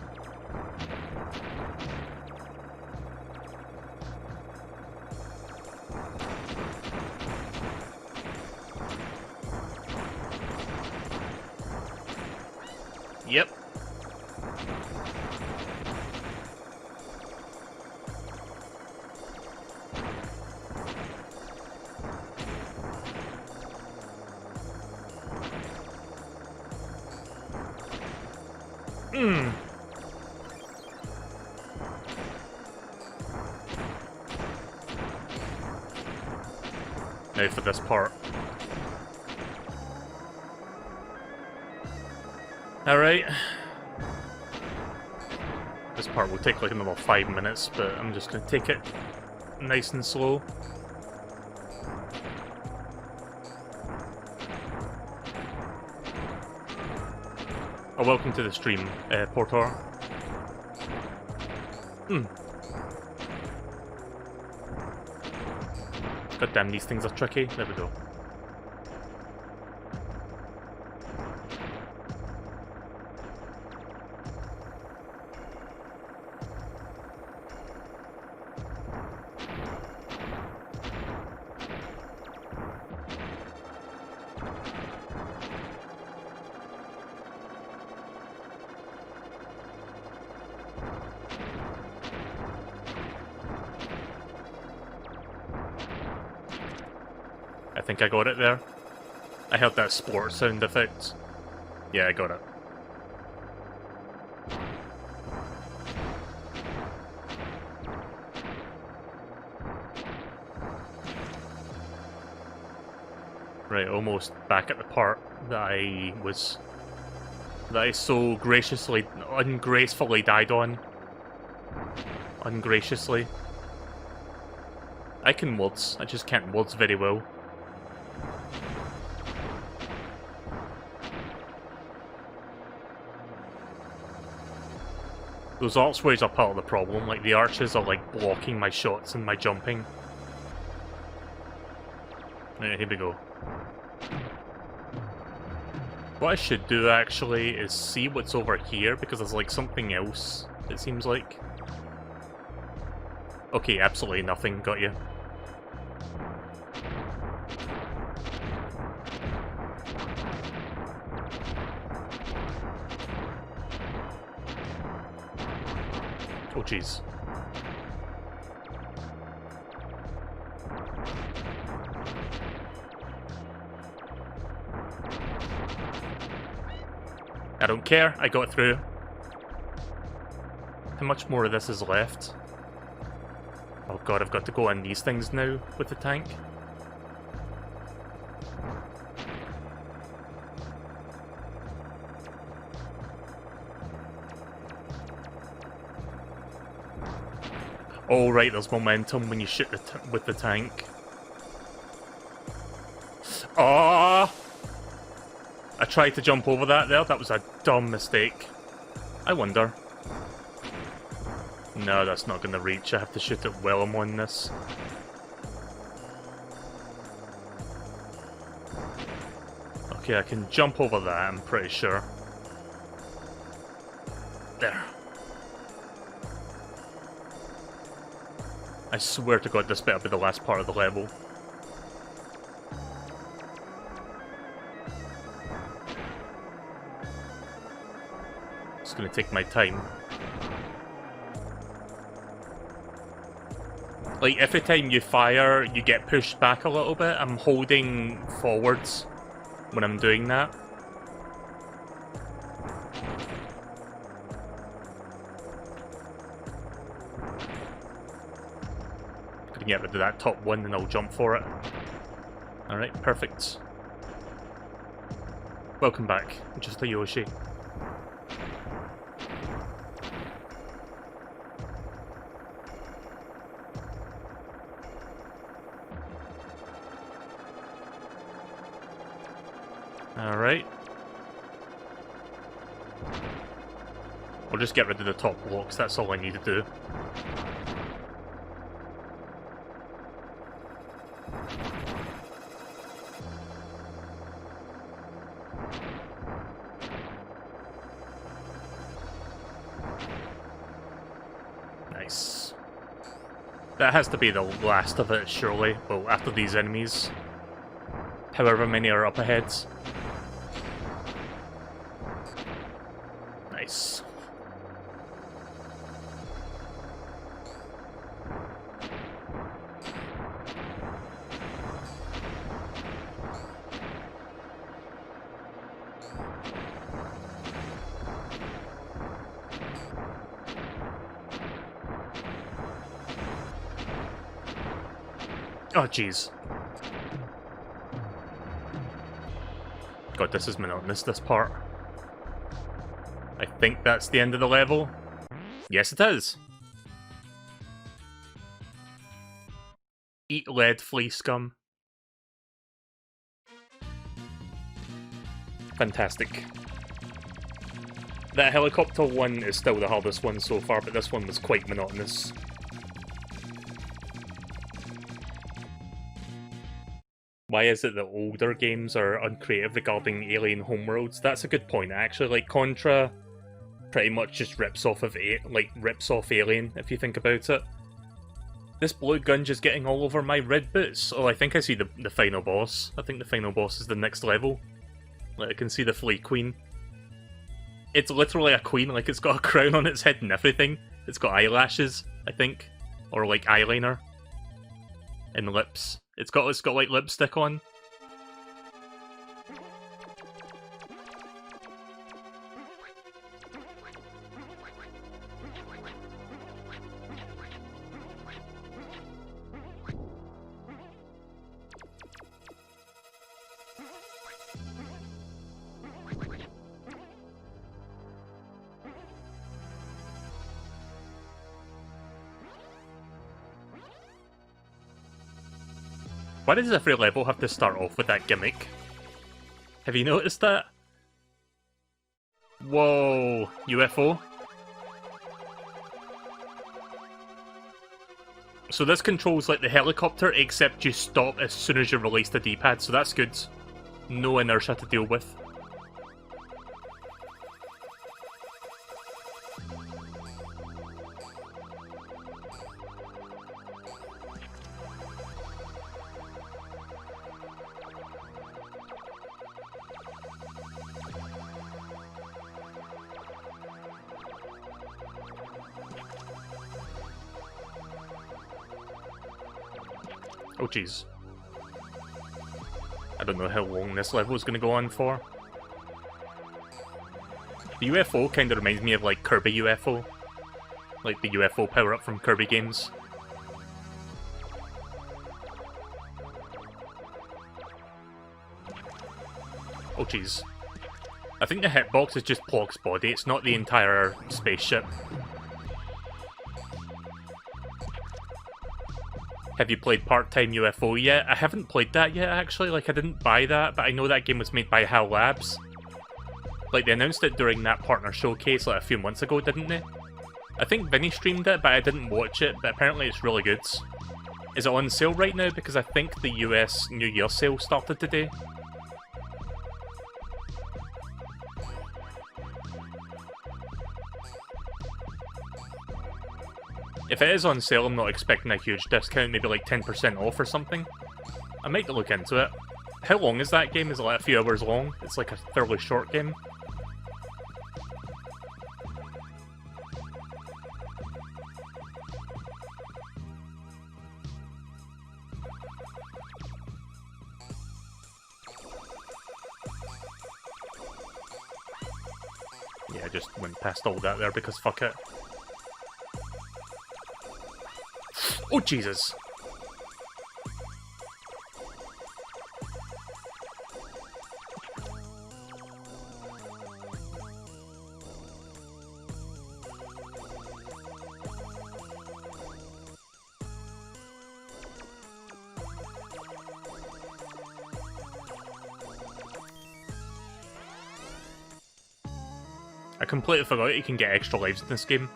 Yep. Now for this part. Alright. This part will take like another 5 minutes, but I'm just going to take it nice and slow. Oh, welcome to the stream, Portor. God damn, these things are tricky. There we go. I think I got it there. I heard that sport sound effect. Yeah, I got it. Right, almost back at the part that I so ungracefully died on. Ungraciously. I can mods, I just can't mods very well. Those archways are part of the problem, like the arches are like blocking my shots and my jumping. Right, here we go. What I should do actually is see what's over here, because there's like something else, it seems like. Okay, absolutely nothing, got you. Oh jeez. I don't care, I got through. How much more of this is left? Oh god, I've got to go on these things now with the tank. Oh, right, there's momentum when you shoot with the tank. Ah! I tried to jump over that there. That was a dumb mistake. I wonder. No, that's not going to reach. I have to shoot it while I'm on this. Okay, I can jump over that, I'm pretty sure. There. I swear to God, this better be the last part of the level. It's gonna take my time. Like, every time you fire, you get pushed back a little bit. I'm holding forwards when I'm doing that. Gonna get rid of that top one and I'll jump for it. Alright, perfect. Welcome back, just a Yoshi. Alright. I'll just get rid of the top blocks, that's all I need to do. Nice. That has to be the last of it, surely. Well, after these enemies. However many are up ahead. Nice. Oh, jeez. God, this is monotonous, this part. I think that's the end of the level. Yes, it is. Eat lead, flea scum. Fantastic. That helicopter one is still the hardest one so far, but this one was quite monotonous. Why is it that older games are uncreative regarding alien homeworlds? That's a good point, actually. Like, Contra pretty much just rips off Alien, if you think about it. This blue gun just getting all over my red boots. Oh, I think I see the final boss. I think the final boss is the next level. Like, I can see the Flea Queen. It's literally a queen, like, it's got a crown on its head and everything. It's got eyelashes, I think. Or, like, eyeliner. And lips. It's got like lipstick on. Why does every level have to start off with that gimmick? Have you noticed that? Whoa, UFO. So this controls like the helicopter, except you stop as soon as you release the D-pad, so that's good. No inertia to deal with. Oh jeez. I don't know how long this level is going to go on for. The UFO kind of reminds me of like Kirby UFO. Like the UFO power-up from Kirby games. Oh jeez. I think the hitbox is just Plok's body, it's not the entire spaceship. Have you played Part-Time UFO yet? I haven't played that yet, actually. Like, I didn't buy that, but I know that game was made by HAL Labs. Like, they announced it during that partner showcase, like, a few months ago, didn't they? I think Vinny streamed it, but I didn't watch it, but apparently it's really good. Is it on sale right now? Because I think the US New Year sale started today. If it is on sale, I'm not expecting a huge discount, maybe like 10% off or something. I might look into it. How long is that game? Is it like a few hours long? It's like a fairly short game. Yeah, I just went past all that there because fuck it. Oh, Jesus! I completely forgot you can get extra lives in this game.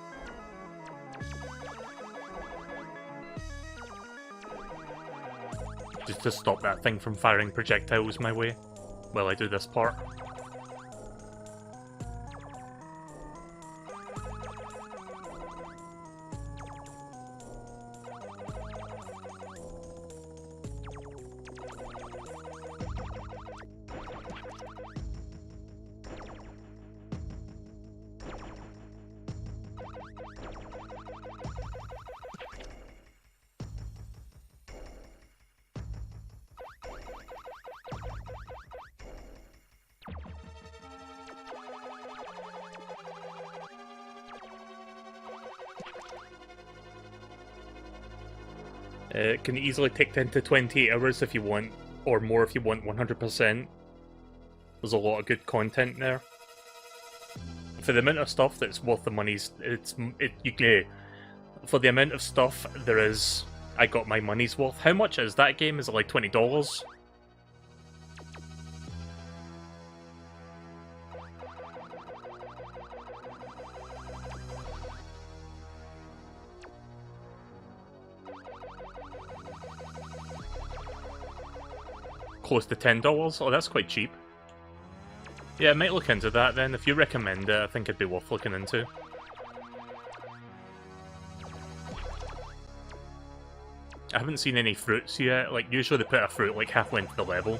Just to stop that thing from firing projectiles my way while I do this part. It can easily take 10 to 28 hours if you want, or more if you want 100%. There's a lot of good content there. For the amount of stuff that's worth the money's, for the amount of stuff there is, I got my money's worth. How much is that game? Is it like $20? Close to $10? Oh, that's quite cheap. Yeah, I might look into that then. If you recommend it, I think it'd be worth looking into. I haven't seen any fruits yet. Like, usually they put a fruit like halfway into the level.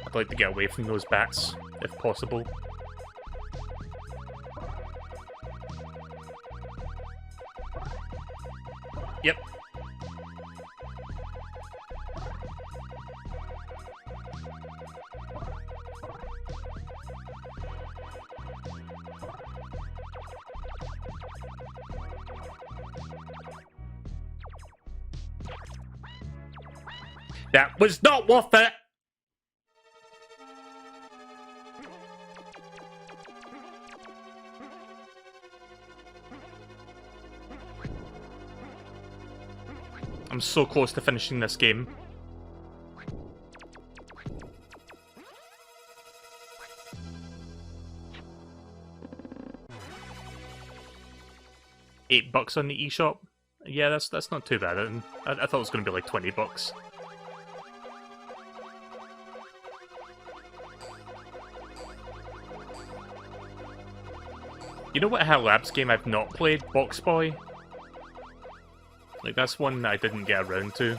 I'd like to get away from those bats, if possible. Yep. That was not worth it! I'm so close to finishing this game. $8 on the eShop. Yeah, that's not too bad. I thought it was going to be like $20. You know what HAL Labs game I've not played? Box Boy. Like, that's one that I didn't get around to.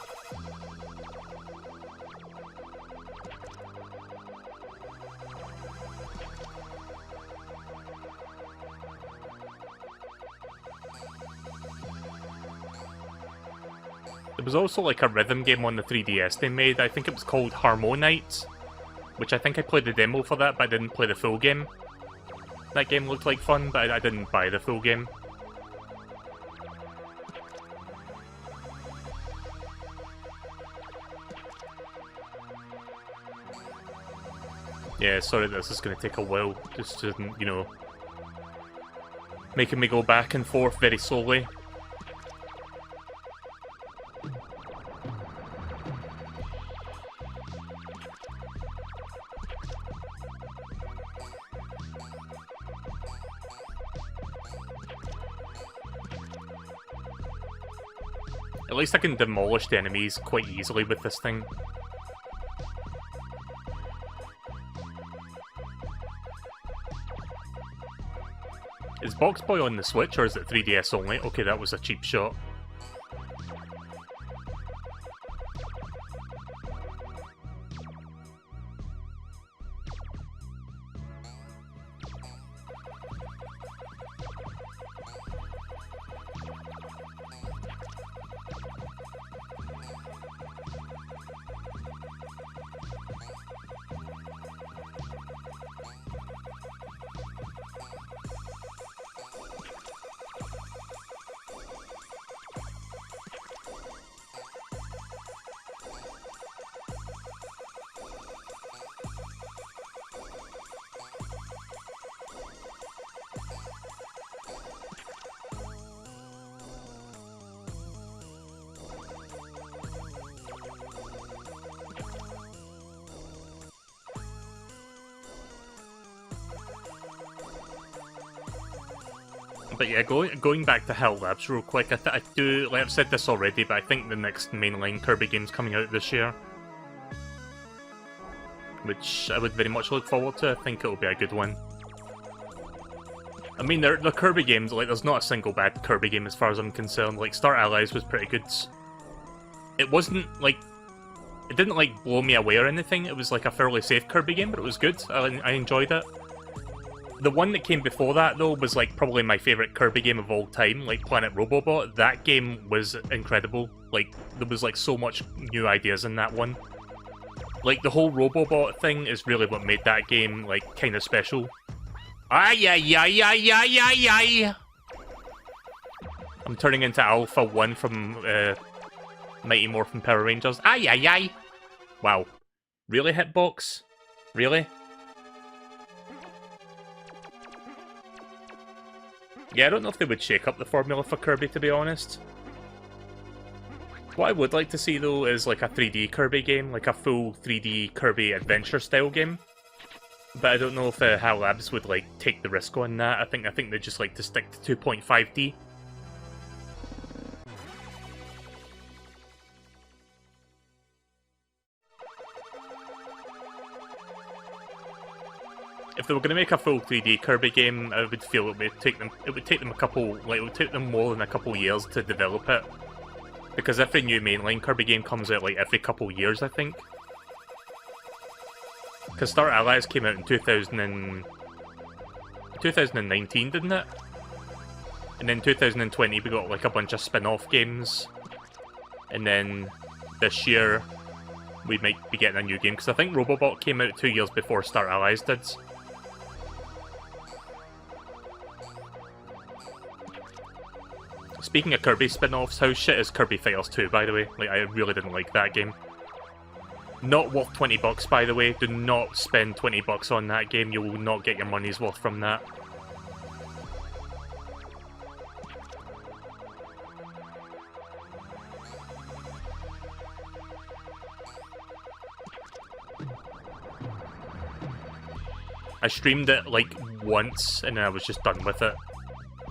There was also like a rhythm game on the 3DS they made. I think it was called Harmonite, which I think I played the demo for that, but I didn't play the full game. That game looked like fun, but I didn't buy the full game. Yeah, sorry this is going to take a while. Just, you know, making me go back and forth very slowly. At least I can demolish the enemies quite easily with this thing. Is Box Boy on the Switch or is it 3DS only? Okay, that was a cheap shot. But yeah, going back to Hell Labs real quick, I do, like I've said this already, but I think the next mainline Kirby game's coming out this year. Which I would very much look forward to. I think it'll be a good one. I mean, the Kirby games, like, there's not a single bad Kirby game as far as I'm concerned. Like, Star Allies was pretty good. It wasn't, like, it didn't, like, blow me away or anything. It was, like, a fairly safe Kirby game, but it was good. I enjoyed it. The one that came before that, though, was, like, probably my favourite Kirby game of all time, like Planet Robobot. That game was incredible. Like, there was, like, so much new ideas in that one. Like, the whole Robobot thing is really what made that game, like, kind of special. Ay, ay, ay, ay, ay, ay, ay! I'm turning into Alpha 1 from, Mighty Morphin Power Rangers. Ay, ay, ay! Wow. Really, Hitbox? Really? Yeah, I don't know if they would shake up the formula for Kirby, to be honest. What I would like to see, though, is like a 3D Kirby game, like a full 3D Kirby adventure-style game. But I don't know if HAL Labs would, like, take the risk on that. I think they just like to stick to 2.5D. If they were going to make a full 3D Kirby game, I would feel it would take them a couple, like, it would take them more than a couple years to develop it. Because every new mainline Kirby game comes out, like, every couple years, I think. Because Star Allies came out in 2019, didn't it? And then 2020 we got, like, a bunch of spin-off games. And then this year we might be getting a new game, because I think Robobot came out 2 years before Star Allies did. Speaking of Kirby spin-offs, how shit is Kirby Fighters 2, by the way? Like, I really didn't like that game. Not worth 20 bucks, by the way. Do not spend 20 bucks on that game. You will not get your money's worth from that. I streamed it, like, once, and then I was just done with it.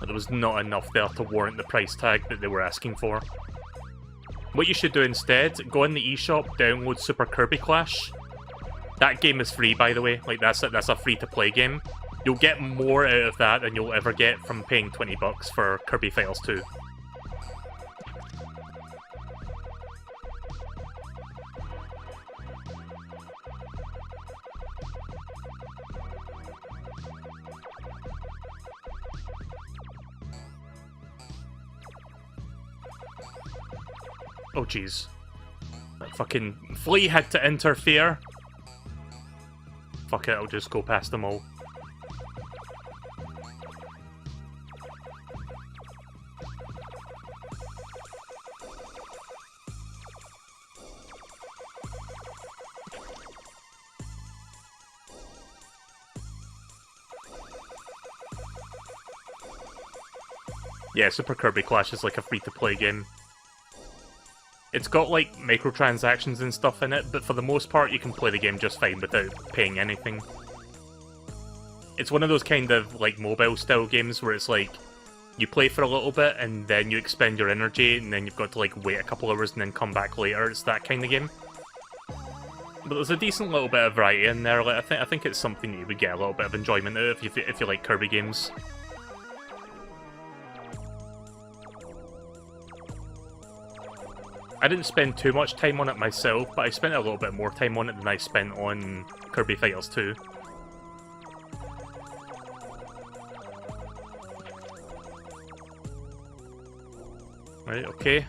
There was not enough there to warrant the price tag that they were asking for. What you should do instead, go in the eShop, download Super Kirby Clash. That game is free, by the way. Like, that's a free-to-play game. You'll get more out of that than you'll ever get from paying 20 bucks for Kirby Fighters 2. Oh jeez. That fucking flea had to interfere. Fuck it, I'll just go past them all. Yeah, Super Kirby Clash is like a free-to-play game. It's got like microtransactions and stuff in it, but for the most part you can play the game just fine without paying anything. It's one of those kind of like mobile-style games where it's like, you play for a little bit and then you expend your energy and then you've got to like wait a couple hours and then come back later. It's that kind of game. But there's a decent little bit of variety in there. Like, I think it's something that you would get a little bit of enjoyment out of if you like Kirby games. I didn't spend too much time on it myself, but I spent a little bit more time on it than I spent on Kirby Fighters 2. Right, okay.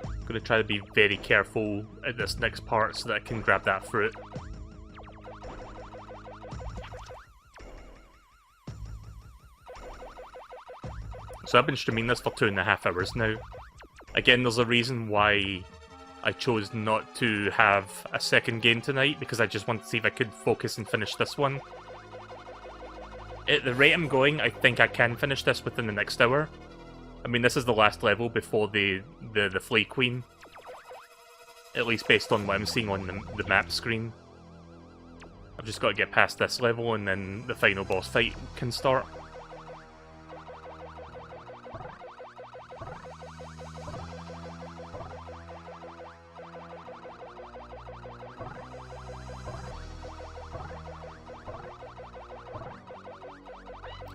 I'm gonna try to be very careful at this next part so that I can grab that fruit. So I've been streaming this for 2.5 hours now. Again, there's a reason why I chose not to have a second game tonight, because I just wanted to see if I could focus and finish this one. At the rate I'm going, I think I can finish this within the next hour. I mean, this is the last level before the Flea Queen. At least based on what I'm seeing on the map screen. I've just got to get past this level and then the final boss fight can start.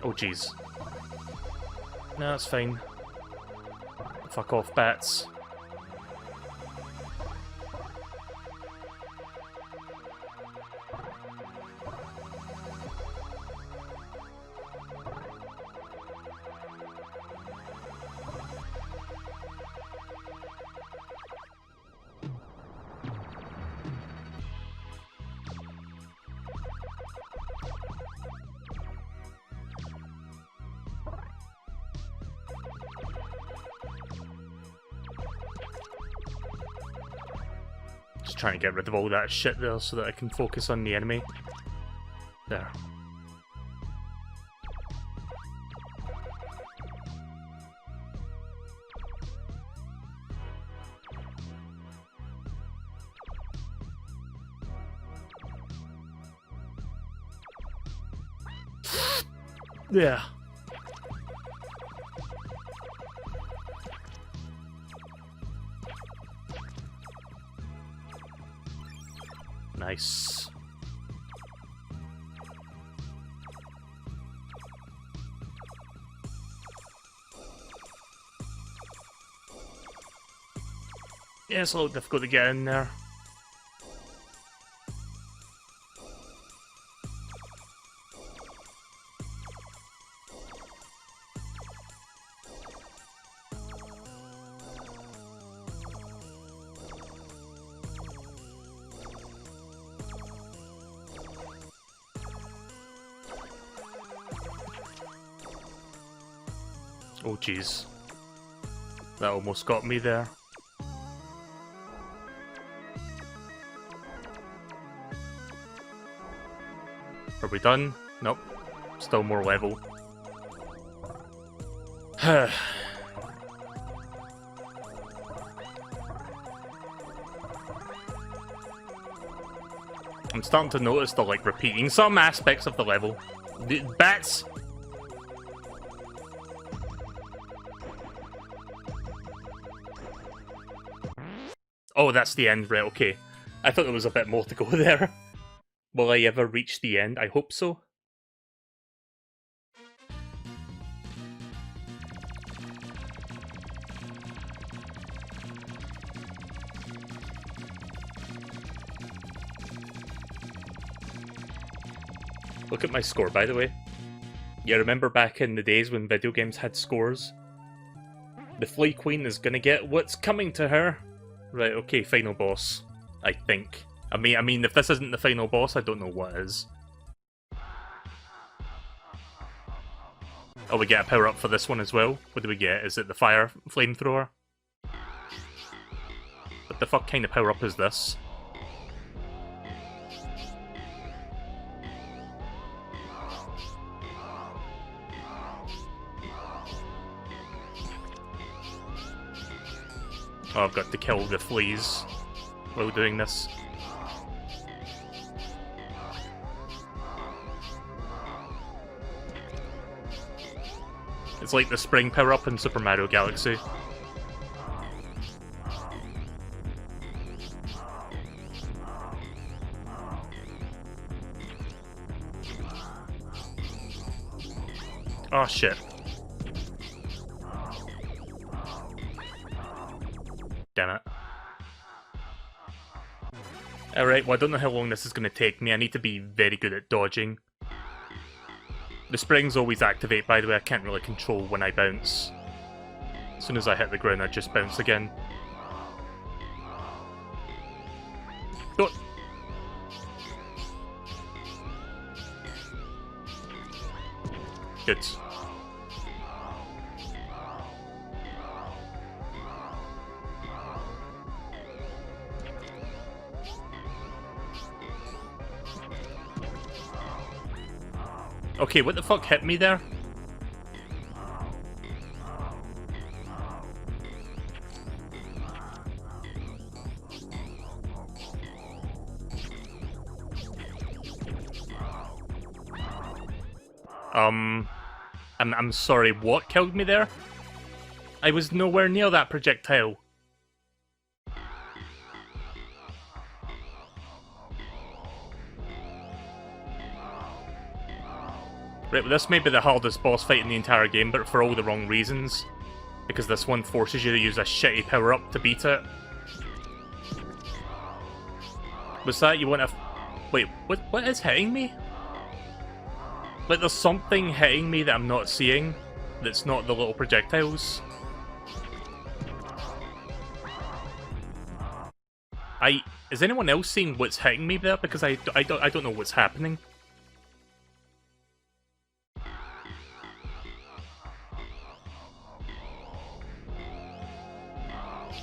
Oh jeez. No, it's fine. Fuck off, bats. Just trying to get rid of all that shit there so that I can focus on the enemy. There. Yeah. Nice. Yeah, it's a little difficult to get in there. Oh jeez. That almost got me there. Are we done? Nope. Still more level. I'm starting to notice they're like repeating some aspects of the level. The bats! Oh, that's the end, right, okay. I thought there was a bit more to go there. Will I ever reach the end? I hope so. Look at my score, by the way. Yeah, remember back in the days when video games had scores? The Flea Queen is gonna get what's coming to her. Right, okay, final boss. I think. I mean, if this isn't the final boss, I don't know what is. Oh, we get a power-up for this one as well? What do we get? Is it the fire flamethrower? What the fuck kind of power-up is this? Oh, I've got to kill the fleas while doing this. It's like the spring power-up in Super Mario Galaxy. Oh shit. Damn it. Alright, well I don't know how long this is going to take me. I need to be very good at dodging. The springs always activate, by the way. I can't really control when I bounce. As soon as I hit the ground, I just bounce again. Oh. Good. Okay, what the fuck hit me there? I'm sorry, what killed me there? I was nowhere near that projectile. Right, well this may be the hardest boss fight in the entire game, but for all the wrong reasons. Because this one forces you to use a shitty power-up to beat it. Was that you want to... Wait, what is hitting me? Like there's something hitting me that I'm not seeing, that's not the little projectiles. Is anyone else seeing what's hitting me there? Because I don't know what's happening.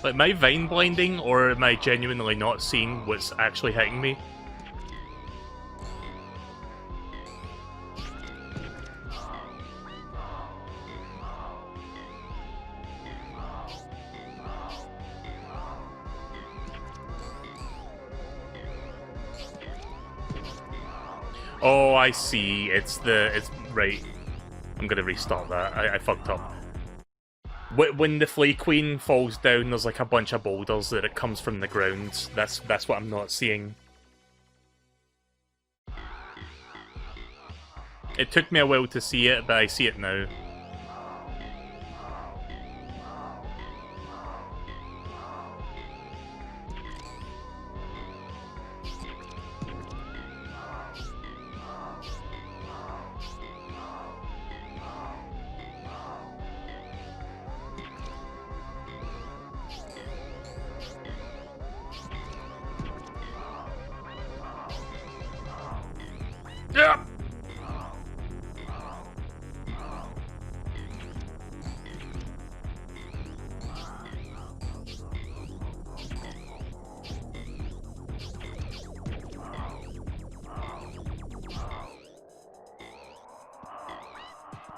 Like, am I vine blinding, or am I genuinely not seeing what's actually hitting me? Oh, I see. It's right. I'm gonna restart that. I fucked up. When the Flea Queen falls down, there's like a bunch of boulders that it comes from the ground. That's what I'm not seeing. It took me a while to see it, but I see it now. Yeah.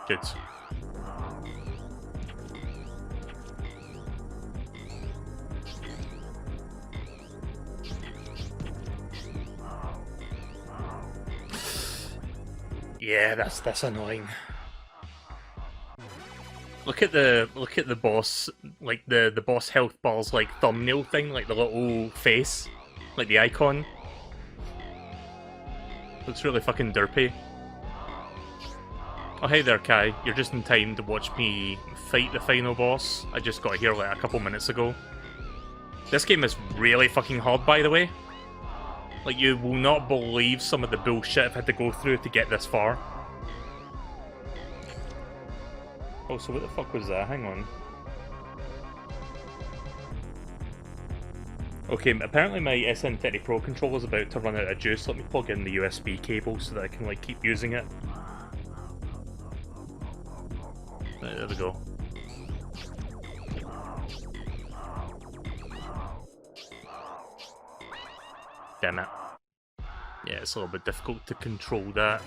Good. Yeah, that's annoying. Look at the boss, like the boss health bar's like thumbnail thing, like the little face, like the icon. Looks really fucking derpy. Oh hey there, Kai. You're just in time to watch me fight the final boss. I just got here like a couple minutes ago. This game is really fucking hard, by the way. Like, you will not believe some of the bullshit I've had to go through to get this far. Oh, so what the fuck was that? Hang on. Okay, apparently my SN30 Pro controller's about to run out of juice. Let me plug in the USB cable so that I can, like, keep using it. Right, there we go. Damn it. Yeah, it's a little bit difficult to control that.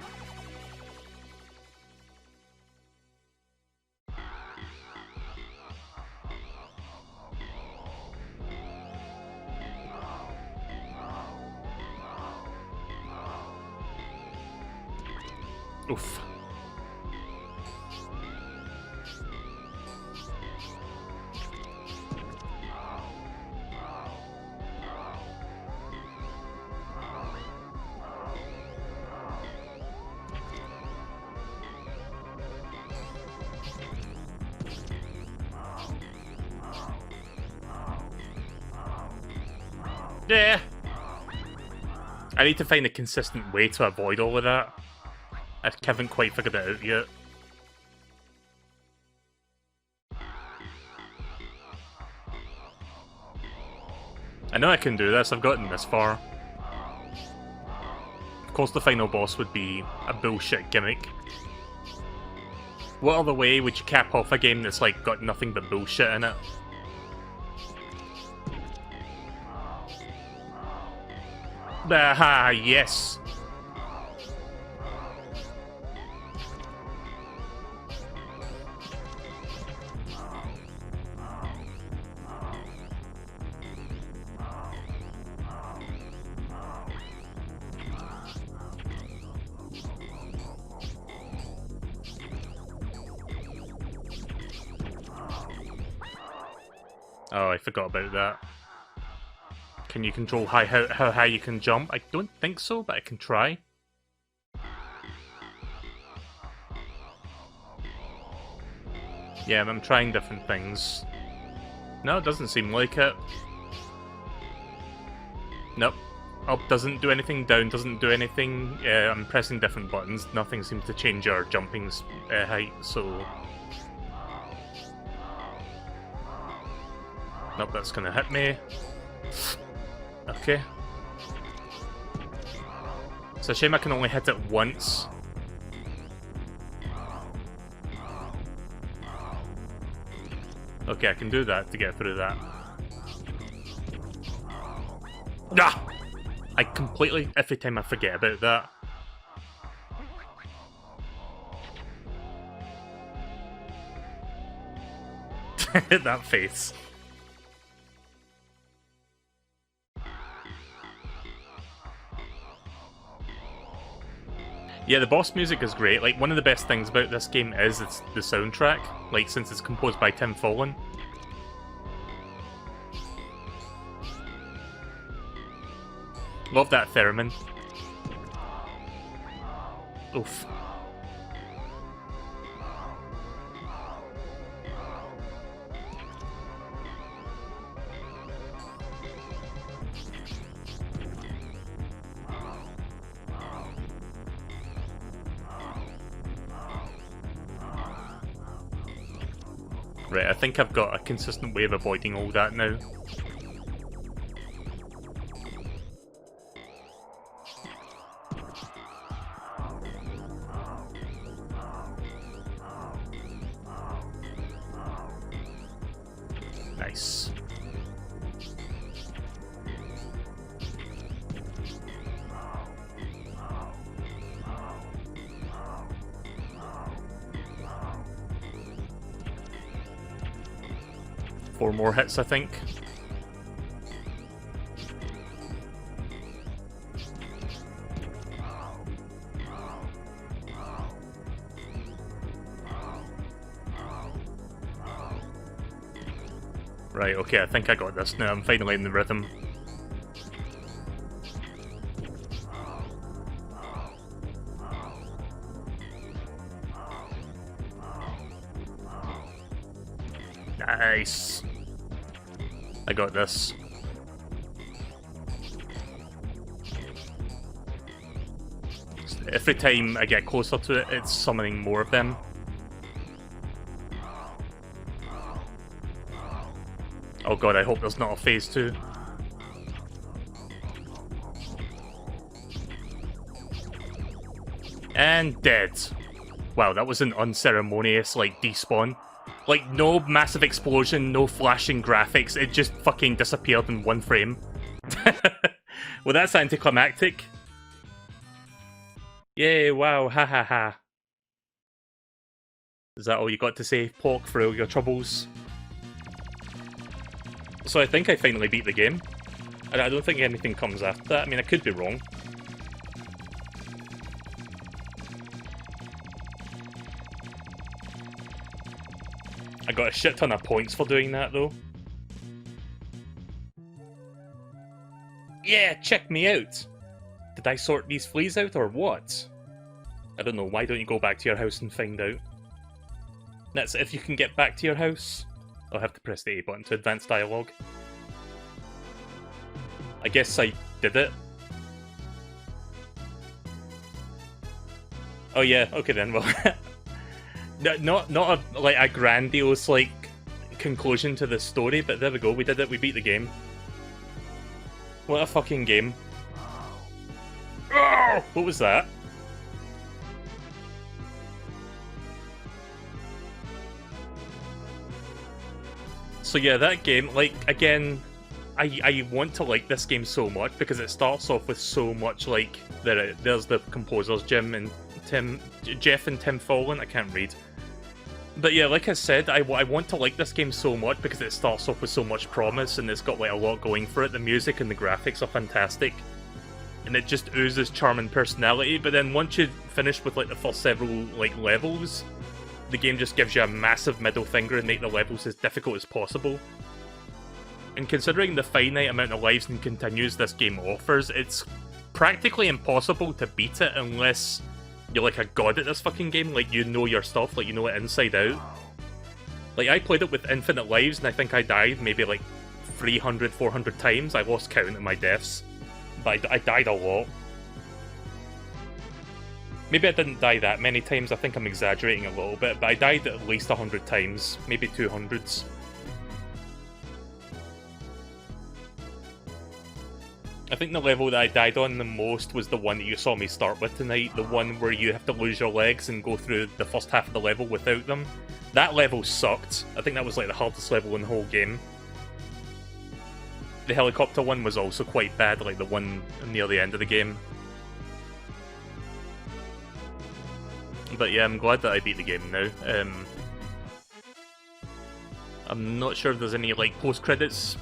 Oof. Yeah. I need to find a consistent way to avoid all of that. I haven't quite figured it out yet. I know I can do this, I've gotten this far. Of course the final boss would be a bullshit gimmick. What other way would you cap off a game that's like got nothing but bullshit in it? Aha, yes! Oh, I forgot about that. Can you control how high you can jump? I don't think so, but I can try. Yeah, I'm trying different things. No, it doesn't seem like it. Nope. Up doesn't do anything, down doesn't do anything. I'm pressing different buttons. Nothing seems to change our jumping height, so... Nope, that's gonna hit me. Okay. It's a shame I can only hit it once. Okay, I can do that to get through that. Ah! I completely, every time I forget about that. That face. Yeah, the boss music is great. Like, one of the best things about this game is it's the soundtrack. Like, since it's composed by Tim Follin. Love that theremin. Oof. Right, I think I've got a consistent way of avoiding all that now. Nice. Four more hits, I think. Right, okay, I think I got this now. I'm finally in the rhythm. Nice. I got this. Every time I get closer to it, it's summoning more of them. Oh god, I hope there's not a phase 2. And dead. Wow, that was an unceremonious, like, despawn. Like, no massive explosion, no flashing graphics, it just fucking disappeared in one frame. Well, that's anticlimactic. Yay, wow, ha ha ha. Is that all you got to say, Plok, for all your troubles? So I think I finally beat the game. And I don't think anything comes after that. I mean, I could be wrong. I got a shit ton of points for doing that, though. Yeah, check me out! Did I sort these fleas out, or what? I don't know, why don't you go back to your house and find out? That's if you can get back to your house. I'll have to press the A button to advance dialogue. I guess I did it. Oh yeah, okay then, well... not like a grandiose, like, conclusion to the story, but there we go, we did it, we beat the game. What a fucking game. Oh, what was that? So yeah, that game, like, again, I want to like this game so much because it starts off with so much, like, there's the composers, Jeff and Tim Follen, I can't read. But yeah, like I said, I want to like this game so much because it starts off with so much promise and it's got like a lot going for it. The music and the graphics are fantastic. And it just oozes charm and personality, but then once you finish with like the first several like levels, the game just gives you a massive middle finger and make the levels as difficult as possible. And considering the finite amount of lives and continues this game offers, it's practically impossible to beat it unless you're like a god at this fucking game, like you know your stuff, like you know it inside out. Like I played it with infinite lives and I think I died maybe like 300, 400 times. I lost count of my deaths, but I died a lot. Maybe I didn't die that many times, I think I'm exaggerating a little bit, but I died at least 100 times, maybe 200s. I think the level that I died on the most was the one that you saw me start with tonight, the one where you have to lose your legs and go through the first half of the level without them. That level sucked. I think that was like the hardest level in the whole game. The helicopter one was also quite bad, like the one near the end of the game. But yeah, I'm glad that I beat the game now. I'm not sure if there's any like post-credits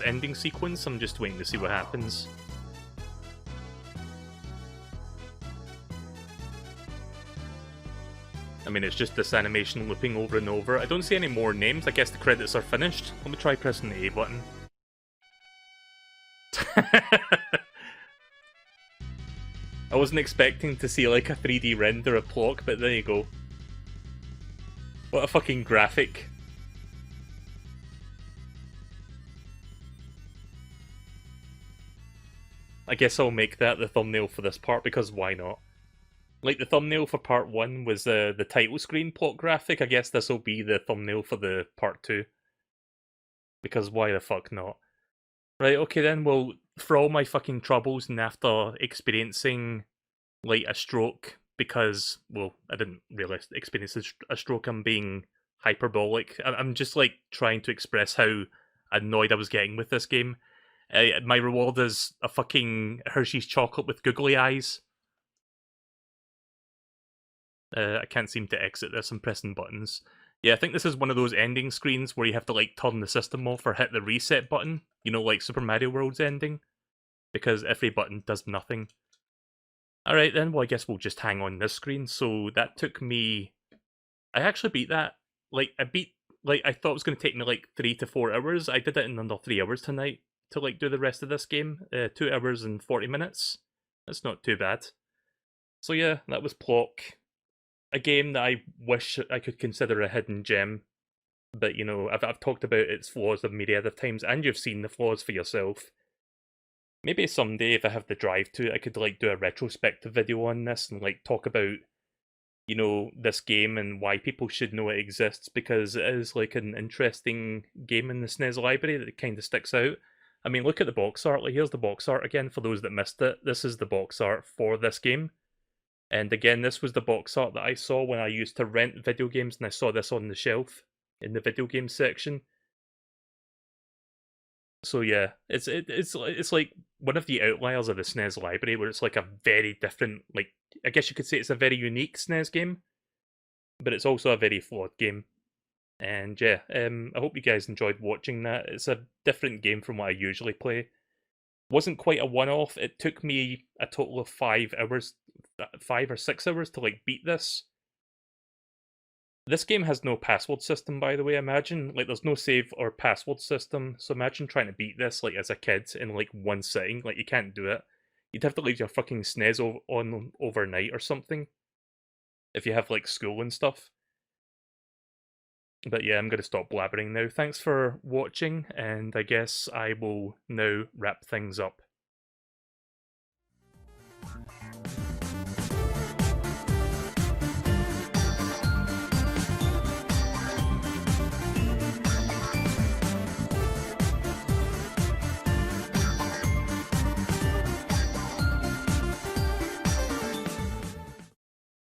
ending sequence. I'm just waiting to see what happens. I mean, it's just this animation looping over and over. I don't see any more names. I guess the credits are finished. Let me try pressing the A button. I wasn't expecting to see like a 3D render of Plok, but there you go. What a fucking graphic. I guess I'll make that the thumbnail for this part, because why not? Like, the thumbnail for part 1 was the title screen Plok graphic. I guess this will be the thumbnail for the part 2. Because why the fuck not? Right, okay then, well, for all my fucking troubles and after experiencing, like, a stroke, because, well, I didn't really experience a stroke, I'm being hyperbolic. I'm just, like, trying to express how annoyed I was getting with this game. My reward is a fucking Hershey's chocolate with googly eyes. I can't seem to exit this, I'm pressing buttons. Yeah, I think this is one of those ending screens where you have to like turn the system off or hit the reset button. You know, like Super Mario World's ending. Because every button does nothing. Alright then, well I guess we'll just hang on this screen. So that took me... I actually beat that. Like, I thought it was going to take me like 3 to 4 hours. I did it in under 3 hours tonight to like do the rest of this game. 2 hours and 40 minutes. That's not too bad. So yeah, that was Plok. A game that I wish I could consider a hidden gem. But, you know, I've talked about its flaws a myriad of times, and you've seen the flaws for yourself. Maybe someday, if I have the drive to, I could, like, do a retrospective video on this and, like, talk about, you know, this game and why people should know it exists, because it is, like, an interesting game in the SNES library that kind of sticks out. I mean, look at the box art. Like, here's the box art again, for those that missed it. This is the box art for this game. And again, this was the box art that I saw when I used to rent video games, and I saw this on the shelf in the video game section. So yeah, it's like one of the outliers of the SNES library, where it's like a very different, like, I guess you could say it's a very unique SNES game, but it's also a very flawed game. And yeah, I hope you guys enjoyed watching that. It's a different game from what I usually play. Wasn't quite a one-off. It took me a total of 5 hours, 5 or 6 hours to like beat this. This game has no password system, by the way, imagine. Like, there's no save or password system, so imagine trying to beat this, like, as a kid in, like, one sitting. Like, you can't do it. You'd have to leave your fucking SNES on overnight or something. If you have, like, school and stuff. But yeah, I'm gonna stop blabbering now. Thanks for watching, and I guess I will now wrap things up.